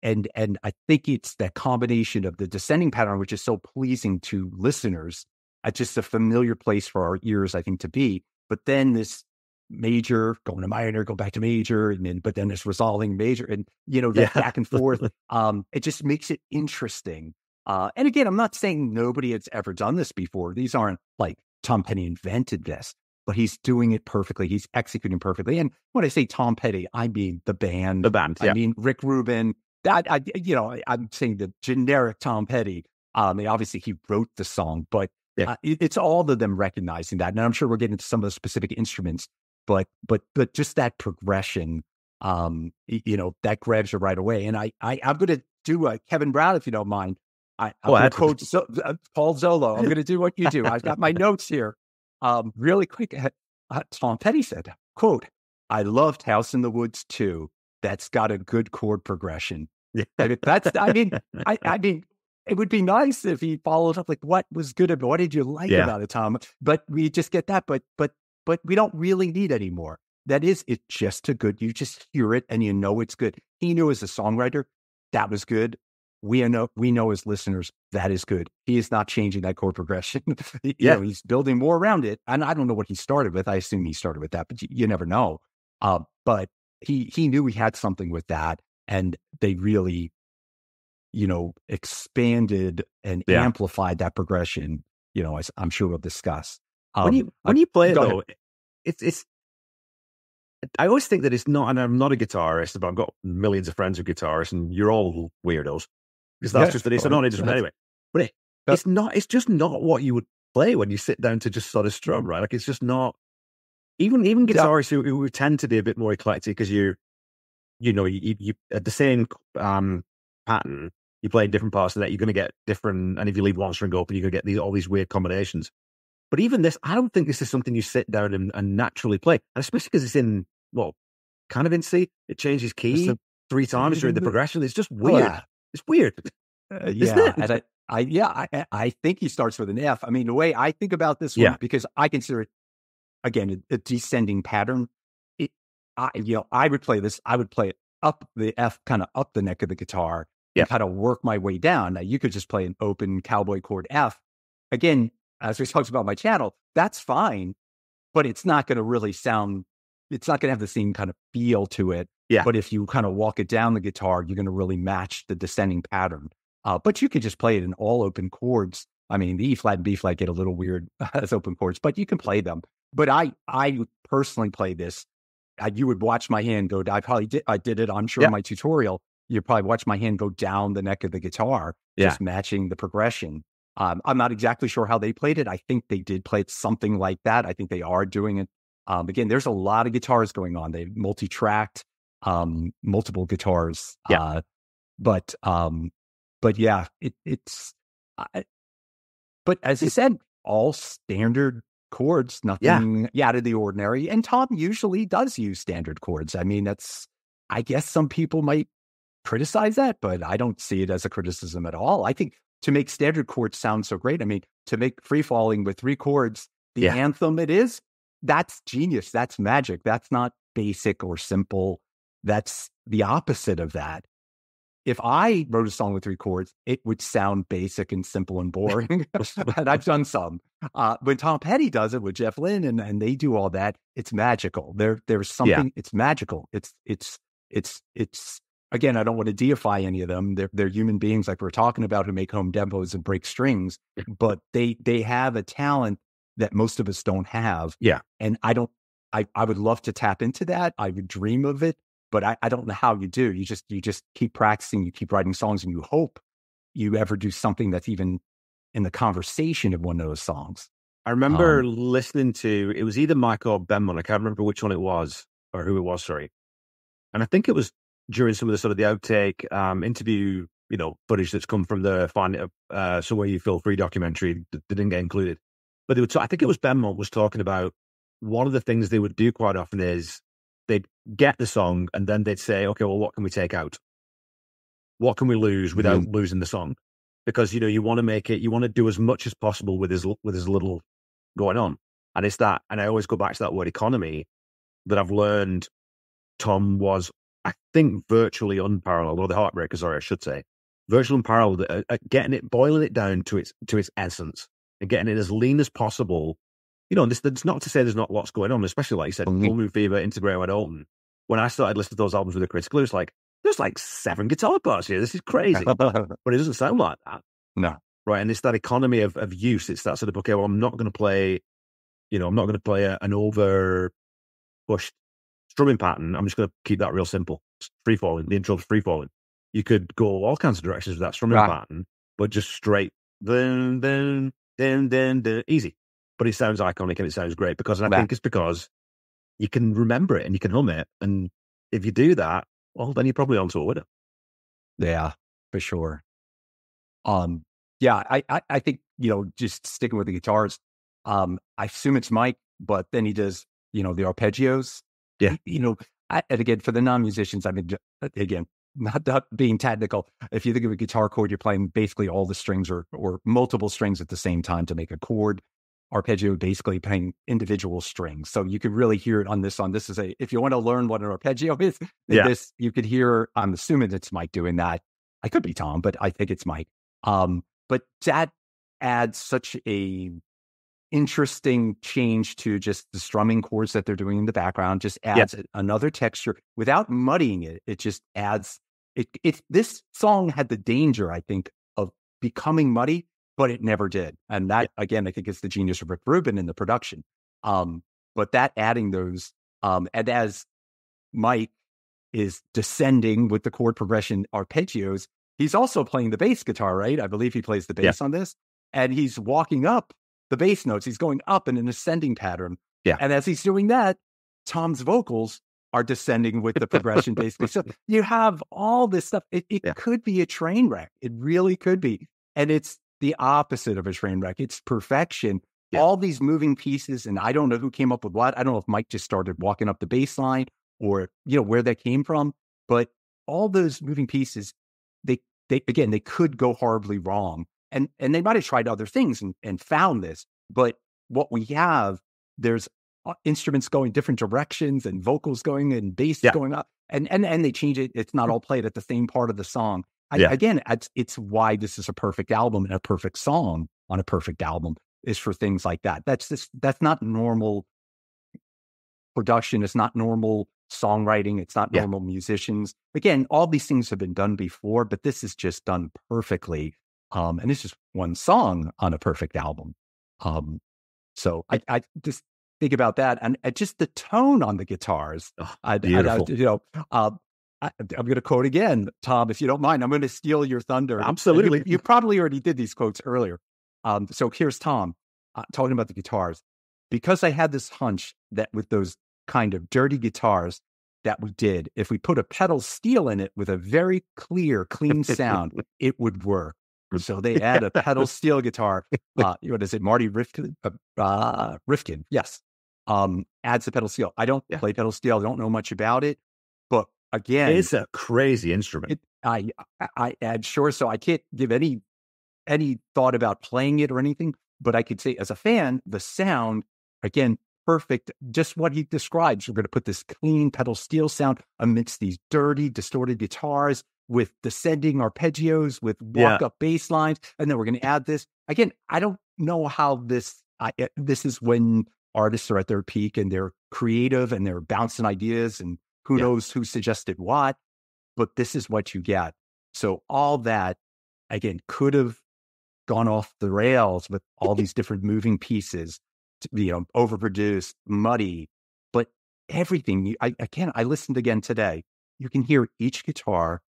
And I think it's that combination of the descending pattern, which is so pleasing to listeners, at just a familiar place for our ears, I think, to be. But then this major going to minor, go back to major, but then this resolving major, and that back and forth. It just makes it interesting. And again, I'm not saying nobody has ever done this before. These aren't like Tom Petty invented this, but he's doing it perfectly. He's executing perfectly. And when I say Tom Petty, I mean the band. I mean Rick Rubin. I'm saying the generic Tom Petty. Obviously, he wrote the song, but it's all of them recognizing that. And I'm sure we're getting into some of the specific instruments, but just that progression, that grabs you right away. And I'm going to do Kevin Brown, if you don't mind. I'm going to quote Paul Zolo. I'm going to do what you do. I've got my notes here. Really quick. Tom Petty said, quote, "I loved House in the Woods too. That's got a good chord progression." Yeah. I mean, it would be nice if he followed up, like, what was good about it? What did you like about it, Tom? But we just get that, but we don't really need any more. It's just a good, you just hear it and it's good. He knew as a songwriter, that was good. We know as listeners, that is good. He is not changing that chord progression. He's building more around it. And I don't know what he started with. I assume he started with that, but you never know. But he knew he had something with that, and they really, expanded and amplified that progression. As I'm sure we'll discuss. When you play it though, it's. I always think that it's not, and I'm not a guitarist, but I've got millions of friends who are guitarists, and you're all weirdos. Because that's just that it's not interesting anyway. But it's not. It's just not what you would play when you sit down to just sort of strum, right? Like, it's just not. Even guitarists who tend to be a bit more eclectic, because you at the same pattern, you play different parts of that, you're going to get different. And if you leave one string open, you're going to get all these weird combinations. But even this, I don't think this is something you sit down and naturally play, and especially because it's in kind of in C. It changes key 3 times during the progression. It's just weird. It's weird. Isn't it? And I think he starts with an F. I mean, the way I think about this one, because I consider it, again, a descending pattern. I would play this. I would play it up the F, kind of up the neck of the guitar, and kind of work my way down. Now, you could just play an open cowboy chord F. Again, as we talked about my channel, that's fine, but it's not going to really sound. It's not going to have the same kind of feel to it. Yeah. But if you kind of walk it down the guitar, you're going to really match the descending pattern. But you could just play it in all open chords. I mean, the E flat and B flat get a little weird as open chords, but you can play them. But I personally play this. You would watch my hand go. I did it. I'm sure in my tutorial. You probably watch my hand go down the neck of the guitar, just matching the progression. I'm not exactly sure how they played it. I think they did play it something like that. I think they are doing it. Again, there's a lot of guitars going on. They multi-tracked, multiple guitars. But yeah, it's. But as you said, all standard chords, nothing out of the ordinary. And Tom usually does use standard chords. I mean, I guess some people might criticize that, but I don't see it as a criticism at all. I think to make standard chords sound so great, I mean, to make Free Falling with 3 chords, the anthem it is, that's genius. That's magic. That's not basic or simple. That's the opposite of that. If I wrote a song with 3 chords, it would sound basic and simple and boring. And I've done some. When Tom Petty does it with Jeff Lynne and they do all that, it's magical. There's something. It's magical. It's. Again, I don't want to deify any of them. They're human beings, like we're talking about, who make home demos and break strings. But they have a talent that most of us don't have. Yeah, and I would love to tap into that. I would dream of it. But I don't know how you do. You just keep practicing, you keep writing songs, and you hope you ever do something that's even in the conversation of one of those songs. I remember listening to, it was either Mike or Benman. I can't remember which one it was, or who it was, sorry. And I think it was during some of the sort of the outtake interview, footage that's come from the Somewhere You Feel Free documentary that didn't get included. But I think it was Benman was talking about one of the things they would do quite often is they'd get the song and then they'd say, okay, well, what can we take out? What can we lose without losing the song? Because, you want to do as much as possible with as little going on. And it's that, and I always go back to that word economy that I've learned Tom was, I think, virtually unparalleled, or the Heartbreaker, sorry, I should say, virtually unparalleled at boiling it down to its essence and getting it as lean as possible. That's not to say there's not lots going on, especially like you said, Full Moon Fever, Integrate Wide Open. When I started listening to those albums with the critical, it was like, there's like 7 guitar parts here. This is crazy. But it doesn't sound like that. No. Right. And it's that economy of use. It's that sort of, okay, well, I'm not going to play, an over pushed strumming pattern. I'm just going to keep that real simple. Free Falling, the intro to Free Falling. You could go all kinds of directions with that strumming pattern, but just straight, then, easy. But it sounds iconic and it sounds great I think it's because you can remember it and you can hum it. And if you do that, well, then you're probably on tour with it. Yeah, for sure. I think, just sticking with the guitars, I assume it's Mike, but then he does, the arpeggios. Yeah. And again, for the non-musicians, I mean, again, not being technical, if you think of a guitar chord, you're playing basically all the strings or multiple strings at the same time to make a chord. Arpeggio basically playing individual strings. So you could really hear it on this song. This is if you want to learn what an arpeggio is, this you could hear, I'm assuming it's Mike doing that. I could be Tom, but I think it's Mike. But that adds such a interesting change to just the strumming chords that they're doing in the background, just adds another texture without muddying it. It just adds, this song had the danger, I think, of becoming muddy, but it never did. And that, again, I think is the genius of Rick Rubin in the production. But that adding those, and as Mike is descending with the chord progression arpeggios, he's also playing the bass guitar, right? I believe he plays the bass on this. And he's walking up the bass notes. He's going up in an ascending pattern. Yeah. And as he's doing that, Tom's vocals are descending with the progression, basically. So you have all this stuff. It could be a train wreck. It really could be. And it's the opposite of a train wreck. It's perfection. Yeah. All these moving pieces, and I don't know who came up with what. I don't know if Mike just started walking up the bass line or, where that came from. But all those moving pieces, they could go horribly wrong. And they might have tried other things and found this. But what we have, there's instruments going different directions and vocals going and bass going up. And they change it. It's not all played at the same part of the song. Again, it's why this is a perfect album, and a perfect song on a perfect album is for things like that. That's not normal production. It's not normal songwriting. It's not normal musicians. Again, all these things have been done before, but this is just done perfectly. And it's just one song on a perfect album. So I just think about that, and just the tone on the guitars. Beautiful. I'm going to quote again, Tom, if you don't mind. I'm going to steal your thunder. Absolutely. You probably already did these quotes earlier. So here's Tom talking about the guitars. Because I had this hunch that with those kind of dirty guitars that we did, if we put a pedal steel in it with a very clear, clean sound, it would work. So they add a pedal steel guitar. What is it? Marty Rifkin? Rifkin, yes. Adds the pedal steel. I don't play pedal steel. I don't know much about it. But again, it's a crazy instrument. I add sure. So I can't give any thought about playing it or anything. But I could say, as a fan, the sound, again, perfect. Just what he describes. We're going to put this clean pedal steel sound amidst these dirty, distorted guitars with descending arpeggios, with walk-up bass lines, and then we're going to add this. Again, I don't know how this is when artists are at their peak and they're creative and they're bouncing ideas, and who knows who suggested what, but this is what you get. So all that, again, could have gone off the rails with all these different moving pieces, overproduced, muddy, but everything. I listened again today. You can hear each guitar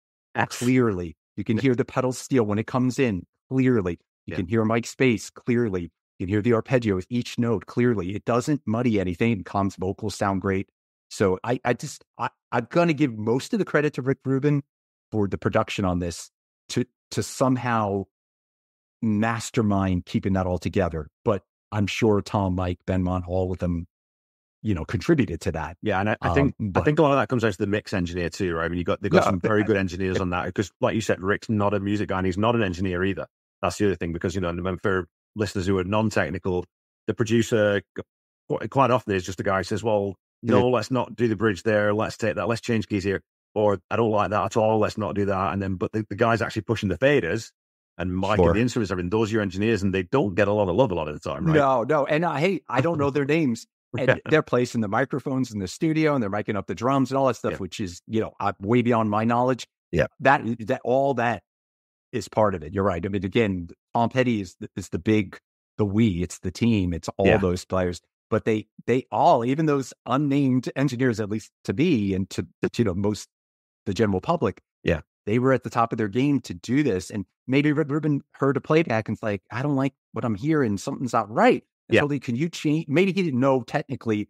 clearly. You can hear the pedal steel when it comes in clearly. You can hear Mike's bass clearly. You can hear the arpeggios, each note clearly. It doesn't muddy anything. Tom's vocals sound great. So I'm going to give most of the credit to Rick Rubin for the production on this to somehow mastermind keeping that all together. But I'm sure Tom, Mike, Benmont, all of them, contributed to that. Yeah, and I think a lot of that comes down to the mix engineer too, right? I mean, they've got some very good engineers on that, because, like you said, Rick's not a music guy and he's not an engineer either. That's the other thing, because for listeners who are non-technical, the producer quite often is just a guy who says, "Well, no, let's not do the bridge there. Let's take that. Let's change keys here." Or, "I don't like that at all. Let's not do that." And then, but the guy's actually pushing the faders. And Mike and the instruments, those are your engineers, and they don't get a lot of love a lot of the time, right? No. And I don't know their names. And they're placing the microphones in the studio, and they're miking up the drums and all that stuff, which is, way beyond my knowledge. Yeah. That all that is part of it. You're right. I mean, again, Tom Petty is the big, it's the team, it's all those players. But they all, even those unnamed engineers, at least to me and to most the general public, they were at the top of their game to do this. And maybe Rick Rubin heard a playback and it's like, "I don't like what I'm hearing. Something's not right." And so can you change? Maybe he didn't know technically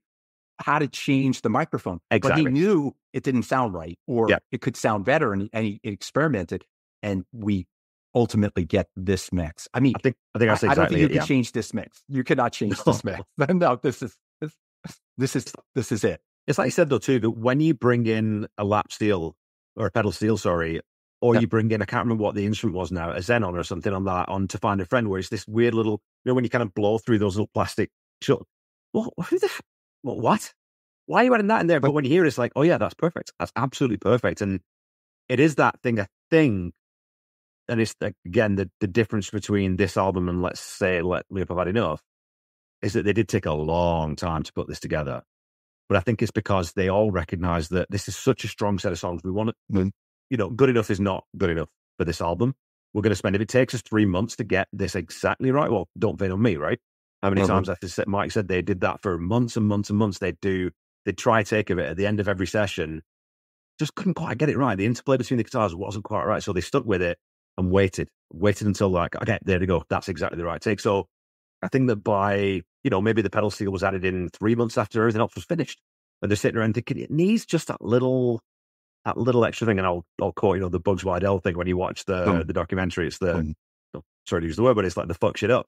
how to change the microphone, but he knew it didn't sound right, or it could sound better. And he experimented, and we ultimately get this mix. I mean, I think that's exactly. I don't think you can change this mix. You cannot change this mix. No, this is it. It's like you said though too, that when you bring in a lap steel or a pedal steel, or you bring in, I can't remember what the instrument was now, a Xenon or something on To Find a Friend, where it's this weird little, when you kind of blow through those little plastic what? Why are you adding that in there? But when you hear it, it's like, oh yeah, that's perfect. That's absolutely perfect. And it is that thing, and it's again, the difference between this album and, let's say, Let Me Up I've Had Enough, is that they did take a long time to put this together. But I think it's because they all recognize that this is such a strong set of songs. We want it, good enough is not good enough for this album. We're going to spend, if it takes us 3 months to get this exactly right, well, don't fade on me, right? How many times, after Mike said, they did that for months and months and months. They'd try a take of it at the end of every session, just couldn't quite get it right. The interplay between the guitars wasn't quite right. So they stuck with it and waited until, like, okay, there we go. That's exactly the right take. So I think that by, maybe the pedal steel was added in 3 months after everything else was finished. and they're sitting around thinking it needs just that little extra thing. And I'll quote, the Bugs Wydell thing when you watch the documentary. It's sorry to use the word, but it's like the fuck shit up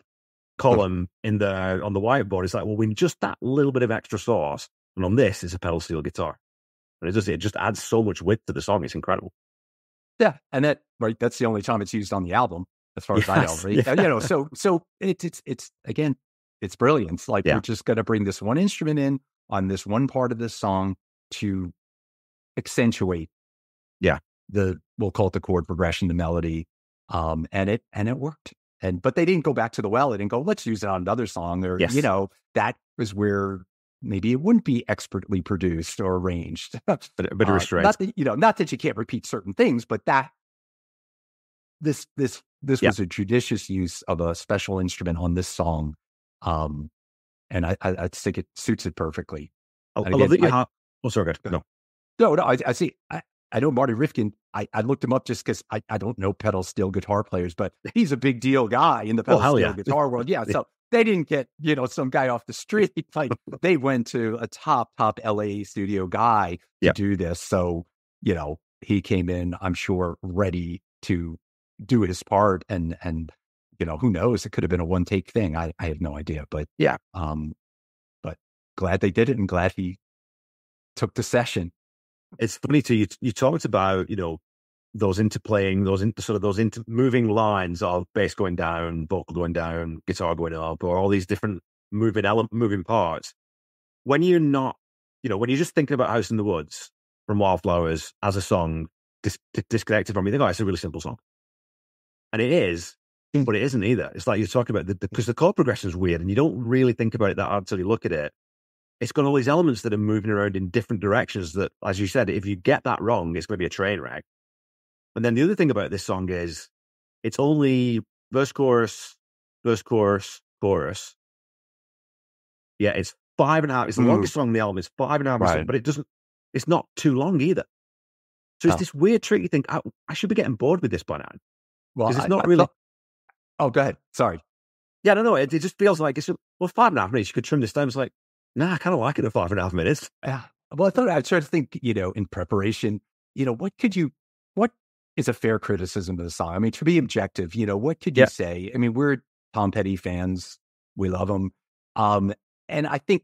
column on the whiteboard. It's like, well, we need just that little bit of extra sauce. And on this, it's a pedal steel guitar. And it just adds so much width to the song. It's incredible. Yeah. And that's the only time it's used on the album, as far as I know, right? Yeah. So it's again, it's brilliance. Like, we're just going to bring this one instrument in on this one part of this song to accentuate we'll call it the chord progression, the melody. And it worked. But they didn't go back to the well. They didn't go, let's use it on another song, or, that was where maybe it wouldn't be expertly produced or arranged. but restrained. Not that you can't repeat certain things, but that this was a judicious use of a special instrument on this song. And I think it suits it perfectly. I love that you have. Oh, sorry, good. No, I see. I know Marty Rifkin. I looked him up just because I don't know pedal steel guitar players, but he's a big deal guy in the pedal steel guitar world. Yeah, so they didn't get some guy off the street. Like, they went to a top LA studio guy to do this. So he came in, I'm sure, ready to do his part, and who knows? It could have been a one take thing. I have no idea, but but glad they did it, and glad he took the session. It's funny too. You talked about those interplaying, those moving lines of bass going down, vocal going down, guitar going up, or all these different moving parts. When you're not, when you're just thinking about House in the Woods from Wildflowers as a song disconnected from, you think, oh, it's a really simple song, and it is, but it isn't either. It's like you're talking about because the chord progression is weird, and you don't really think about it that hard until you look at it. It's got all these elements that are moving around in different directions that, as you said, if you get that wrong, it's going to be a train wreck. And then the other thing about this song is it's only verse, chorus. Yeah, it's 5.5. It's the longest song on the album. It's 5.5 minutes, but it's not too long either. So it's this weird trick. You think, I should be getting bored with this by now. Well, it's not really. Oh, go ahead. Sorry. Yeah, no. It just feels like 5.5 minutes. You could trim this down. It's like, nah, I kind of like it at 5.5 minutes. Yeah. Well, I tried to think, in preparation, what is a fair criticism of the song? I mean, to be objective, what could you say? I mean, we're Tom Petty fans. We love him. And I think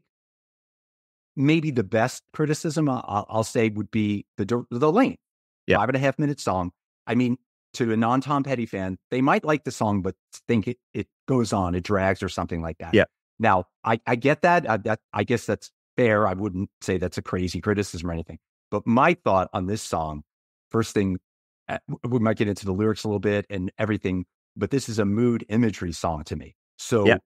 maybe the best criticism I'll say would be the length. 5.5 minute song. I mean, to a non-Tom Petty fan, they might like the song, but think it goes on, it drags or something like that. Yeah. Now, I get that. I guess that's fair. I wouldn't say that's a crazy criticism or anything. But my thought on this song, first thing, we might get into the lyrics a little bit and everything, but this is a mood imagery song to me. So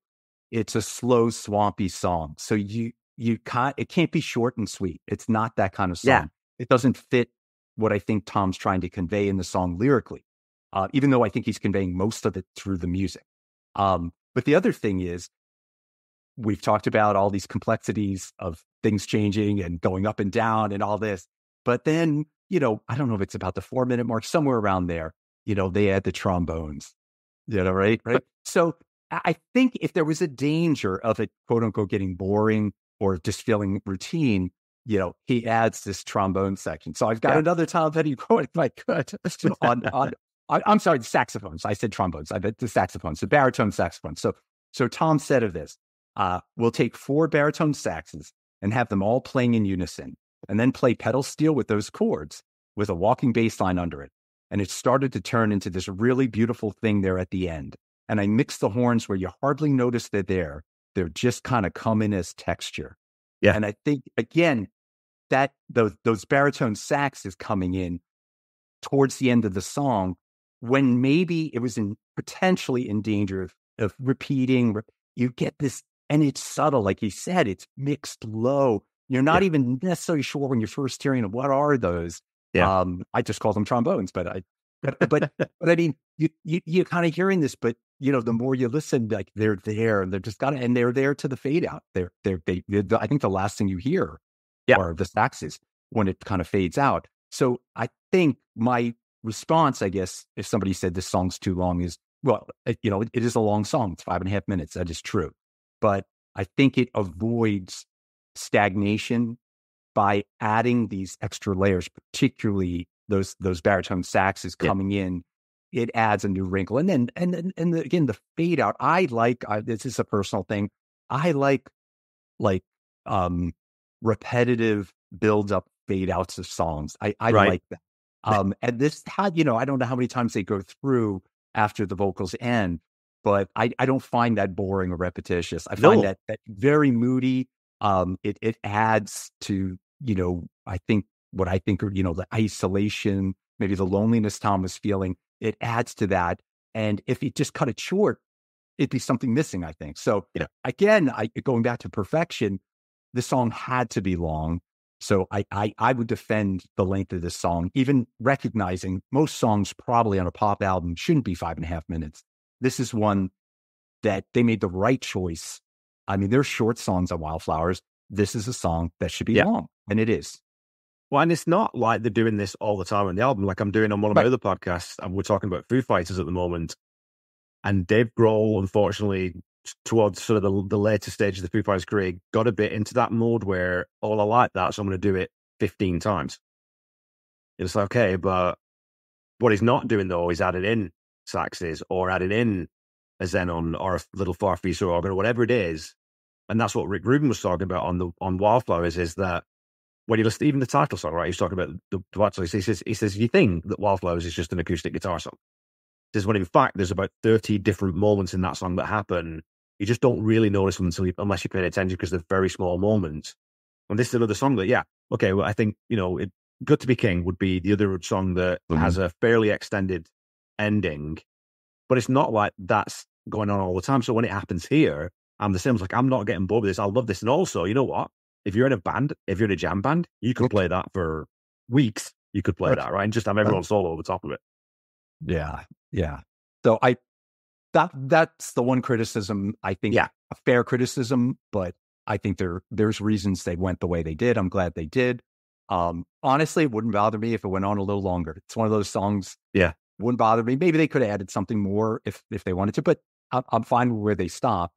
it's a slow, swampy song. So it can't be short and sweet. It's not that kind of song. Yeah. It doesn't fit what I think Tom's trying to convey in the song lyrically, even though I think he's conveying most of it through the music. But the other thing is, we've talked about all these complexities of things changing and going up and down and all this. But then, I don't know if it's about the 4-minute mark, somewhere around there, they add the trombones, right? So I think if there was a danger of it, quote unquote, getting boring or just feeling routine, he adds this trombone section. So I've got another Tom Petty quote, if I could, I'm sorry, the saxophones. I said trombones. I bet the saxophones, the baritone saxophones. So Tom said of this, we'll take 4 baritone saxes and have them all playing in unison, and then play pedal steel with those chords with a walking bass line under it. And it started to turn into this really beautiful thing there at the end. And I mixed the horns where you hardly notice they're there. They're just kind of come in as texture. Yeah. And I think, again, that those baritone sax is coming in towards the end of the song when maybe it was potentially in danger of repeating. You get this, and it's subtle. Like he said, it's mixed low. You're not even necessarily sure when you're first hearing it, what are those? Yeah. I just call them trombones, but I mean, you're kind of hearing this, but the more you listen, like they're there, and they're there to the fade out. I think the last thing you hear are the saxes when it kind of fades out. So I think my response, I guess, if somebody said this song's too long, is, well, it is a long song. It's 5.5 minutes. That is true. But I think it avoids stagnation by adding these extra layers, particularly those baritone saxes coming in, it adds a new wrinkle. And then, again, the fade out, this is a personal thing. I like repetitive build up fade outs of songs. I like that. And this had, I don't know how many times they go through after the vocals end, but I don't find that boring or repetitious. I find that very moody. It adds to, I think the isolation, maybe the loneliness Tom was feeling, it adds to that. And if you just cut it short, it'd be something missing, I think. So again, going back to perfection, the song had to be long. So I would defend the length of this song, even recognizing most songs probably on a pop album shouldn't be 5.5 minutes. This is one that they made the right choice. I mean, there's short songs on Wildflowers. This is a song that should be long, and it is. Well, and it's not like they're doing this all the time on the album. Like I'm doing on one of my other podcasts, and we're talking about Foo Fighters at the moment. And Dave Grohl, unfortunately, towards sort of the later stage of the Foo Fighters career, got a bit into that mode where, I like that, so I'm going to do it 15 times. It's like, okay, but what he's not doing, though, is adding in saxes or adding in a xenon or a little Farfisa organ or whatever it is. And that's what Rick Rubin was talking about on Wildflowers, is that when you listen, even the title song, right, he's talking about he says, you think that Wildflowers is just an acoustic guitar song. He says, when in fact, there's about 30 different moments in that song that happen. You just don't really notice them unless you pay attention, because they're very small moments. And this is another song that, I think, Good to Be King would be the other song that has a fairly extended ending, but it's not like that's going on all the time. So when it happens here, I'm the same. Like, I'm not getting bored with this. I love this. And also, you know what? If you're in a band, if you're in a jam band, you could play that for weeks. You could play that, right? And just have everyone solo over the top of it. Yeah. Yeah. So that's the one criticism, I think, a fair criticism, but I think there's reasons they went the way they did. I'm glad they did. Honestly, it wouldn't bother me if it went on a little longer. It's one of those songs. Yeah. Wouldn't bother me. Maybe they could have added something more if they wanted to, but I'm fine with where they stop.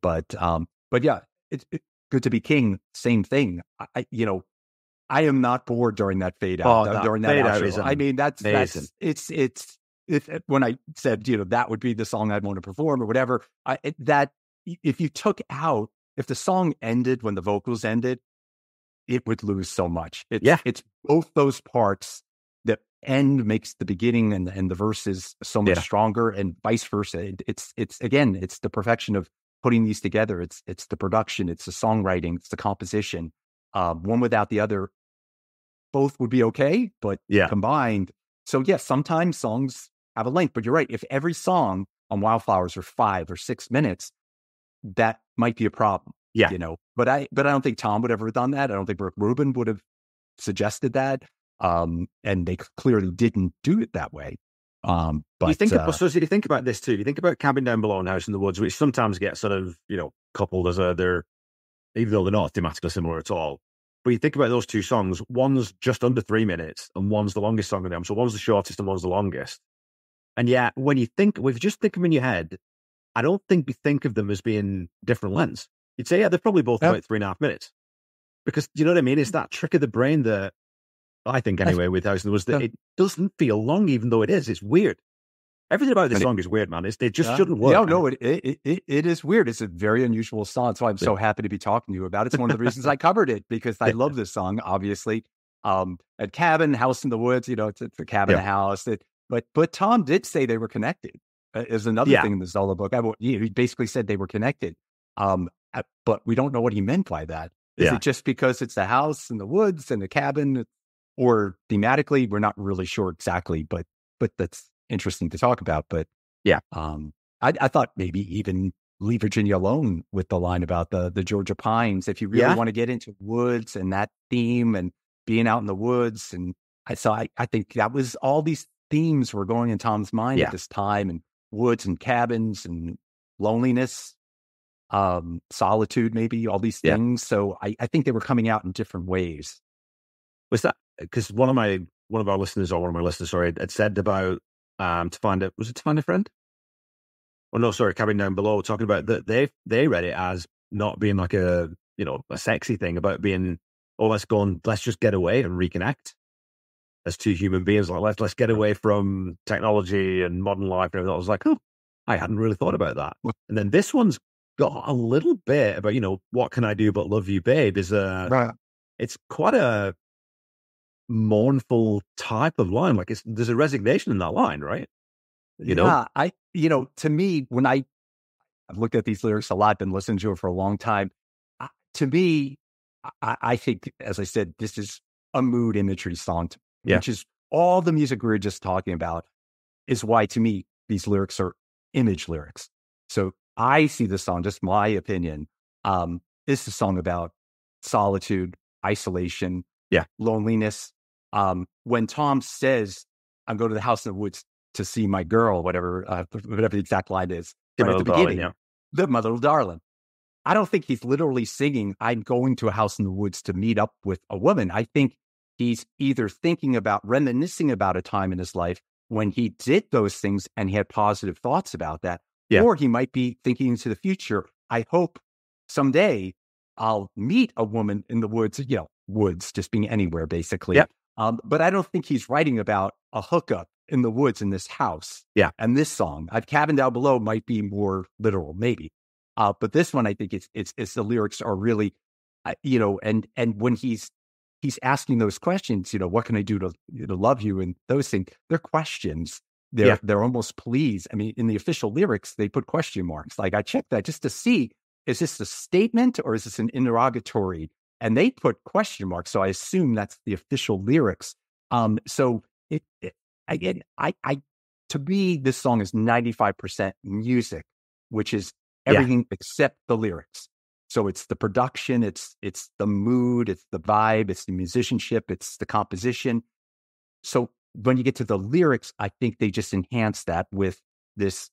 But yeah, it's Good to Be King. Same thing. I am not bored during that fade out. During that fade outro. out is I mean, that's amazing. when I said, that would be the song I'd want to perform or whatever, if you took out, if the song ended when the vocals ended, it would lose so much. It's both those parts. The end makes the beginning and the verses so much stronger, and vice versa. It's the perfection of putting these together. It's the production, it's the songwriting, it's the composition. One without the other, both would be okay, but combined. So sometimes songs have a length, but you're right. If every song on Wildflowers are 5 or 6 minutes, that might be a problem. But I don't think Tom would have ever done that. I don't think Rick Rubin would have suggested that. And they clearly didn't do it that way. But you think about this too. You think about Cabin Down Below and House in the Woods, which sometimes get sort of, coupled as they're, even though they're not thematically similar at all. But you think about those two songs, one's just under 3 minutes and one's the longest song of them. So one's the shortest and one's the longest. And yet, when you just think them in your head, I don't think you think of them as being different lengths. You'd say, they're probably both about 3.5 minutes. Because, you know what I mean? It's that trick of the brain that, I think anyway, with House in the Woods, that it doesn't feel long, even though it is. It's weird. Everything about this song is weird, man. It just shouldn't work. No, it is weird. It's a very unusual song. So I'm so happy to be talking to you about it. It's one of the reasons I covered it, because I love this song, obviously. At Cabin, House in the Woods, it's a cabin, house. But Tom did say they were connected. Is another thing in the solo book. He basically said they were connected. But we don't know what he meant by that. Is it just because it's the house and the woods and the cabin, or thematically? We're not really sure exactly, but that's interesting to talk about. But I thought maybe even Leave Virginia Alone with the line about the Georgia pines. If you really want to get into woods and that theme and being out in the woods, and I think that was all these themes were going in Tom's mind at this time, and woods and cabins and loneliness, solitude, maybe all these things. So I think they were coming out in different ways. Was that because one of our listeners, had said about to find a friend? Oh no, sorry, Cabin Down Below, talking about that they read it as not being like a sexy thing, about being or let's just get away and reconnect as two human beings. Like let's get away from technology and modern life and everything. I was like, oh, I hadn't really thought about that. And then this one's got a little bit about, what can I do but love you, babe? It's quite a mournful type of line. Like there's a resignation in that line, right? Yeah, to me, when I've looked at these lyrics a lot, been listening to it for a long time. To me, I think, as I said, this is a mood imagery song, which is all the music we were just talking about, is why, to me, these lyrics are image lyrics. So I see this song, just my opinion, this is a song about solitude, isolation, loneliness. When Tom says, I'm going to the house in the woods to see my girl, whatever the exact line is, right at the beginning, the mother of darling. I don't think he's literally singing, I'm going to a house in the woods to meet up with a woman. I think he's either reminiscing about a time in his life when he did those things and he had positive thoughts about that. Or he might be thinking into the future. I hope someday I'll meet a woman in the woods, woods just being anywhere, basically. But I don't think he's writing about a hookup in the woods in this house. And this song, Cabin Down Below, might be more literal, maybe. But this one, I think it's the lyrics are really, and when he's asking those questions, what can I do to love you, and those things, they're questions. They're almost pleas. I mean, in the official lyrics, they put question marks. Like, I checked that just to see, is this a statement or is this an interrogatory? And they put question marks, so I assume that's the official lyrics. So to me, this song is 95% music, which is everything except the lyrics. So it's the production, it's the mood, it's the vibe, it's the musicianship, it's the composition. So when you get to the lyrics, I think they just enhance that with this,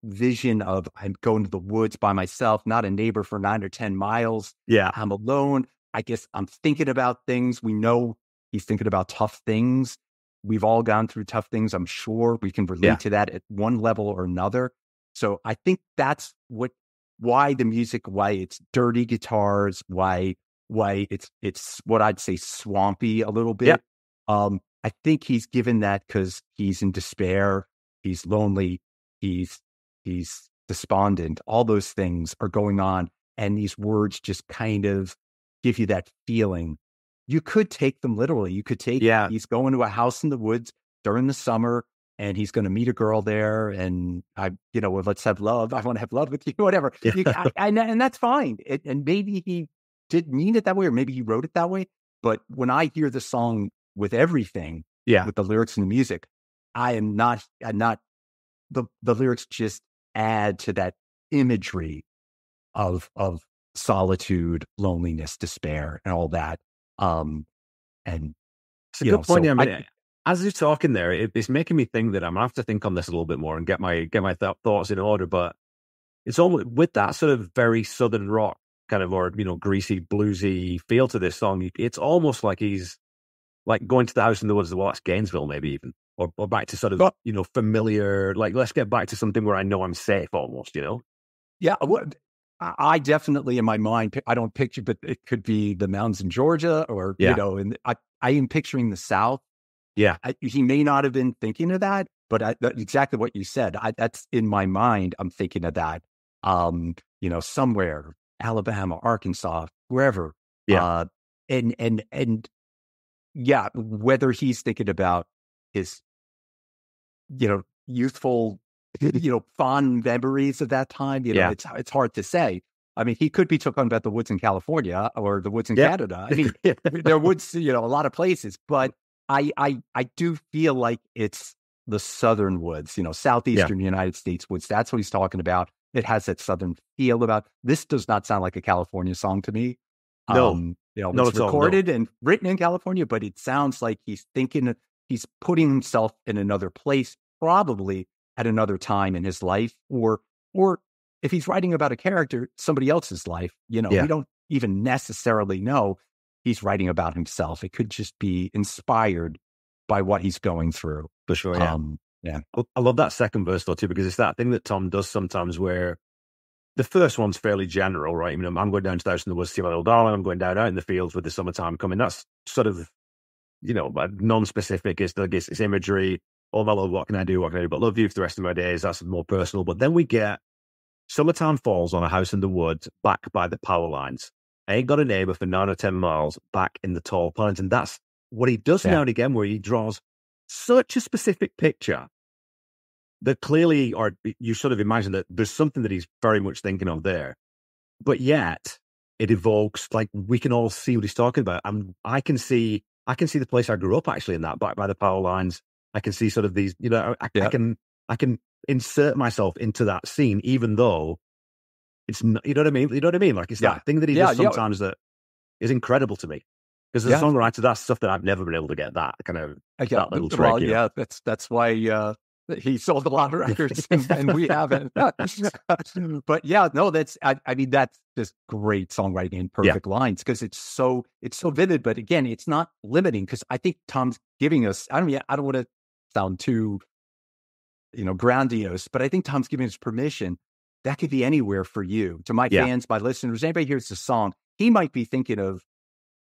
vision of, I'm going to the woods by myself, not a neighbor for 9 or 10 miles. I'm alone. I guess I'm thinking about things. We know he's thinking about tough things. We've all gone through tough things. I'm sure we can relate to that at one level or another. So I think that's why the music, why it's dirty guitars, why it's what I'd say swampy a little bit. I think he's given that because he's in despair, he's lonely, he's despondent. All those things are going on, and these words just kind of give you that feeling. You could take them literally. You could take, he's going to a house in the woods during the summer, and he's going to meet a girl there, and let's have love. I want to have love with you, whatever. And that's fine. And maybe he did mean it that way, or maybe he wrote it that way. But when I hear the song with everything, with the lyrics and the music, I'm not. The lyrics just add to that imagery of solitude, loneliness, despair, and all that. And it's a good point. So as you're talking there, it's making me think that I'm gonna have to think on this a little bit more and get my thoughts in order. But it's almost with that sort of very southern rock kind of, or greasy bluesy feel to this song. It's almost like he's like going to the house in the woods. Well, that's Gainesville, maybe even, or back to sort of familiar. Like, let's get back to something where I know I'm safe, almost. Yeah. I definitely, in my mind, I don't picture, but it could be the mountains in Georgia, or and I am picturing the South. He may not have been thinking of that, but exactly what you said. That's in my mind. I'm thinking of that. Somewhere, Alabama, Arkansas, wherever. And whether he's thinking about his, youthful, fond memories of that time, it's hard to say. I mean, he could be talking about the woods in California or the woods in Canada. I mean, there are woods, a lot of places, but I do feel like it's the southern woods, southeastern United States woods. That's what he's talking about. It has that southern feel about. This does not sound like a California song to me. It's recorded and written in California, but it sounds like he's putting himself in another place, probably at another time in his life, or if he's writing about a character, somebody else's life. We don't even necessarily know he's writing about himself. It could just be inspired by what he's going through. For sure, I love that second verse though too, because it's that thing that Tom does sometimes where the first one's fairly general, right? I mean, I'm going down to the house in the woods, see my little darling. I'm going down out in the fields with the summertime coming. That's sort of, non-specific. It's imagery. Oh, my love, what can I do? What can I do? But love you for the rest of my days. That's more personal. But then we get summertime falls on a house in the woods, back by the power lines. I ain't got a neighbor for 9 or 10 miles, back in the tall pines. And that's what he does now and again, where he draws such a specific picture that clearly, or you sort of imagine that there's something that he's very much thinking of there. But yet it evokes, like, we can all see what he's talking about. I can see the place I grew up actually in that, back by the power lines. I can see sort of these, I can insert myself into that scene, even though it's not, you know what I mean? You know what I mean? Like, it's that thing that he does sometimes that is incredible to me. Because as a songwriter, that's stuff that I've never been able to get, that kind of that little trick. Well, that's why he sold a lot of records and we haven't. But I mean, that's just great songwriting in perfect lines, because it's so vivid. But again, it's not limiting, because I think Tom's giving us, I don't want to sound too, grandiose, but I think Tom's giving us permission. That could be anywhere for you. To my fans, my listeners, anybody hears the song, he might be thinking of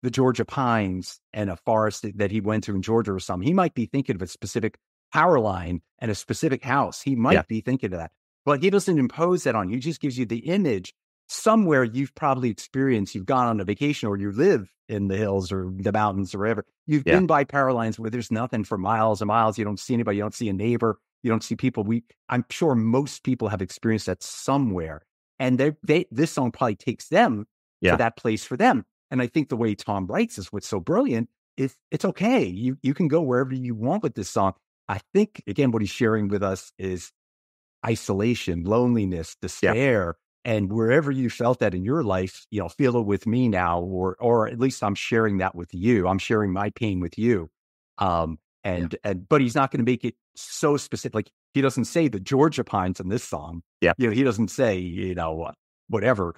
the Georgia pines and a forest that he went to in Georgia or something. He might be thinking of a specific power line and a specific house. He might be thinking of that, but he doesn't impose that on you. He just gives you the image somewhere you've probably experienced. You've gone on a vacation, or you live in the hills or the mountains or wherever. You've been by power lines where there's nothing for miles and miles. You don't see anybody. You don't see a neighbor. You don't see people. I'm sure most people have experienced that somewhere. And this song probably takes them to that place for them. And I think the way Tom writes is what's so brilliant is it's okay. You can go wherever you want with this song. I think, again, what he's sharing with us is isolation, loneliness, despair. And wherever you felt that in your life, feel it with me now, or at least I'm sharing that with you. I'm sharing my pain with you. But he's not going to make it so specific. Like, he doesn't say the Georgia pines in this song. He doesn't say, whatever.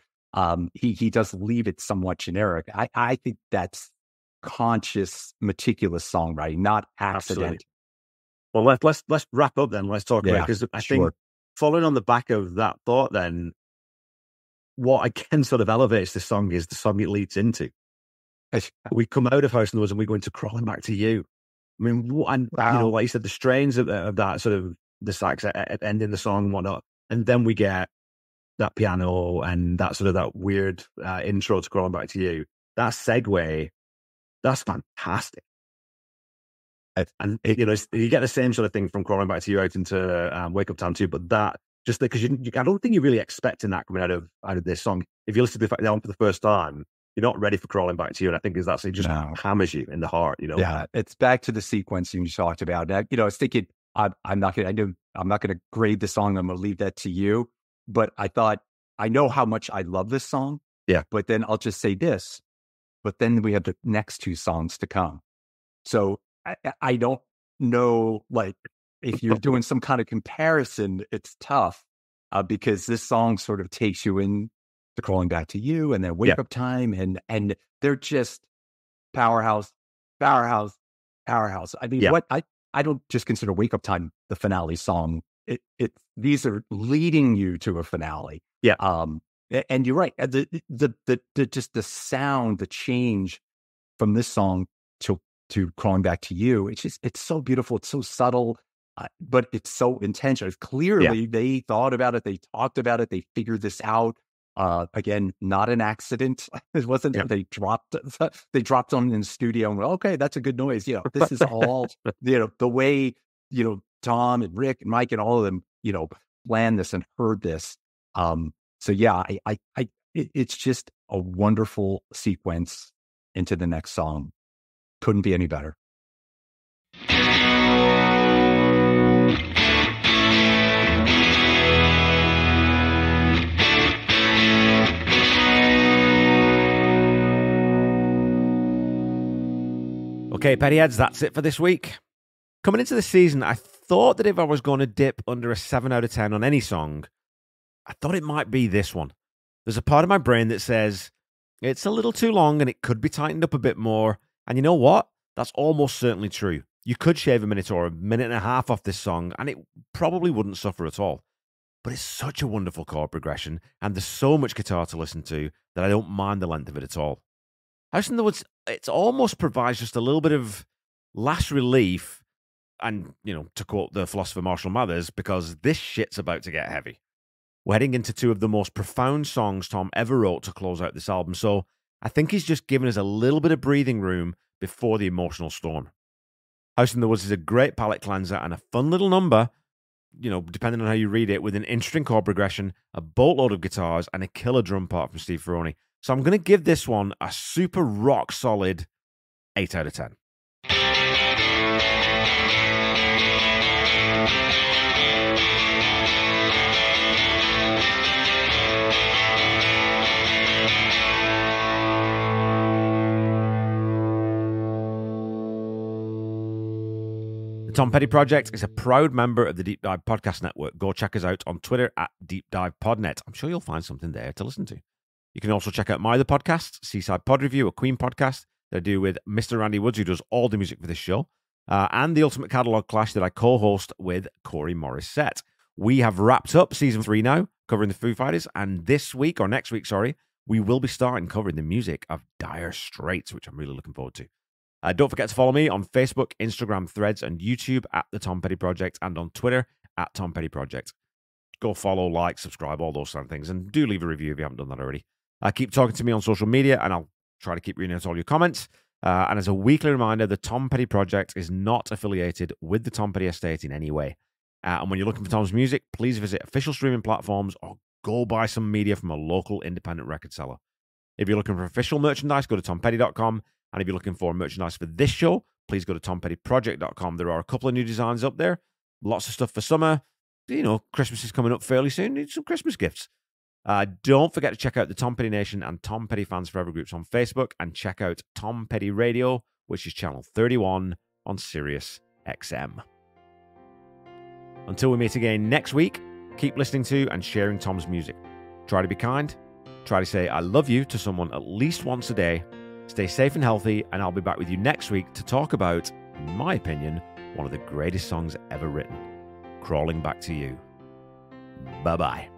He does leave it somewhat generic. I think that's conscious, meticulous songwriting, not accidental. Absolutely. Well, let's wrap up then. Let's talk about it, because I think, following on the back of that thought, then what again sort of elevates this song is the song it leads into. We come out of House in the Woods and we go into Crawling Back to You. I mean, like you said, the strains of that sort of the sax at ending the song and whatnot, and then we get that piano and that sort of that weird intro to Crawling Back to You. That segue, that's fantastic. And you get the same sort of thing from Crawling Back to You out into Wake Up Time too, but that just because I don't think you're really expecting that coming out of this song. If you listen to the album for the first time, you're not ready for Crawling Back to You, and I think it just hammers you in the heart. Yeah, it's back to the sequencing you talked about. I was thinking, I'm not going to grade the song. I'm going to leave that to you. But I thought, I know how much I love this song. Yeah. But then I'll just say this. But then we have the next two songs to come. So I don't know, like, if you're doing some kind of comparison, it's tough because this song sort of takes you in to Crawling Back to You and then Wake Up Time. And they're just powerhouse. I mean, I don't just consider Wake Up Time the finale song. These are leading you to a finale. Yeah. And you're right. Just the sound, the change from this song to Crawling Back to You. It's so beautiful. It's so subtle, but it's so intentional. Clearly they thought about it. They talked about it. They figured this out. Again, not an accident. It wasn't. They dropped on in the studio and went, okay, that's a good noise. This is all, the way, Tom and Rick and Mike and all of them, planned this and heard this. It's just a wonderful sequence into the next song. Couldn't be any better. Okay, Pettyheads, that's it for this week. Coming into the season, I thought that if I was going to dip under a 7 out of 10 on any song, I thought it might be this one. There's a part of my brain that says it's a little too long and it could be tightened up a bit more. And you know what? That's almost certainly true. You could shave a minute or a minute and a half off this song and it probably wouldn't suffer at all. but it's such a wonderful chord progression, and there's so much guitar to listen to that I don't mind the length of it at all. House in the Woods, it almost provides just a little bit of last relief, and, to quote the philosopher Marshall Mathers, because this shit's about to get heavy. We're heading into two of the most profound songs Tom ever wrote to close out this album, so I think he's just given us a little bit of breathing room before the emotional storm. House in the Woods is a great palate cleanser and a fun little number, depending on how you read it, with an interesting chord progression, a boatload of guitars, and a killer drum part from Steve Ferroni. So I'm going to give this one a super rock solid 8 out of 10. Tom Petty Project is a proud member of the Deep Dive Podcast Network. Go check us out on Twitter at Deep Dive Podnet. I'm sure you'll find something there to listen to. You can also check out my other podcast, Seaside Pod Review, a Queen podcast that I do with Mr. Randy Woods, who does all the music for this show, and the Ultimate Catalog Clash that I co-host with Corey Morissette. We have wrapped up season 3 now, covering the Foo Fighters, and next week, we will be starting covering the music of Dire Straits, which I'm really looking forward to. Don't forget to follow me on Facebook, Instagram, Threads, and YouTube at The Tom Petty Project, and on Twitter at Tom Petty Project. Go follow, like, subscribe, all those kind of things, and do leave a review if you haven't done that already. Keep talking to me on social media, and I'll try to keep reading out all your comments. And as a weekly reminder, the Tom Petty Project is not affiliated with the Tom Petty Estate in any way. And when you're looking for Tom's music, please visit official streaming platforms or go buy some media from a local independent record seller. If you're looking for official merchandise, go to tompetty.com. And if you're looking for merchandise for this show, please go to tompettyproject.com. There are a couple of new designs up there. Lots of stuff for summer. Christmas is coming up fairly soon. Need some Christmas gifts. Don't forget to check out the Tom Petty Nation and Tom Petty Fans Forever groups on Facebook, and check out Tom Petty Radio, which is channel 31 on Sirius XM. Until we meet again next week, keep listening to and sharing Tom's music. Try to be kind. Try to say I love you to someone at least once a day. Stay safe and healthy, and I'll be back with you next week to talk about, in my opinion, one of the greatest songs ever written, Crawling Back to You. Bye-bye.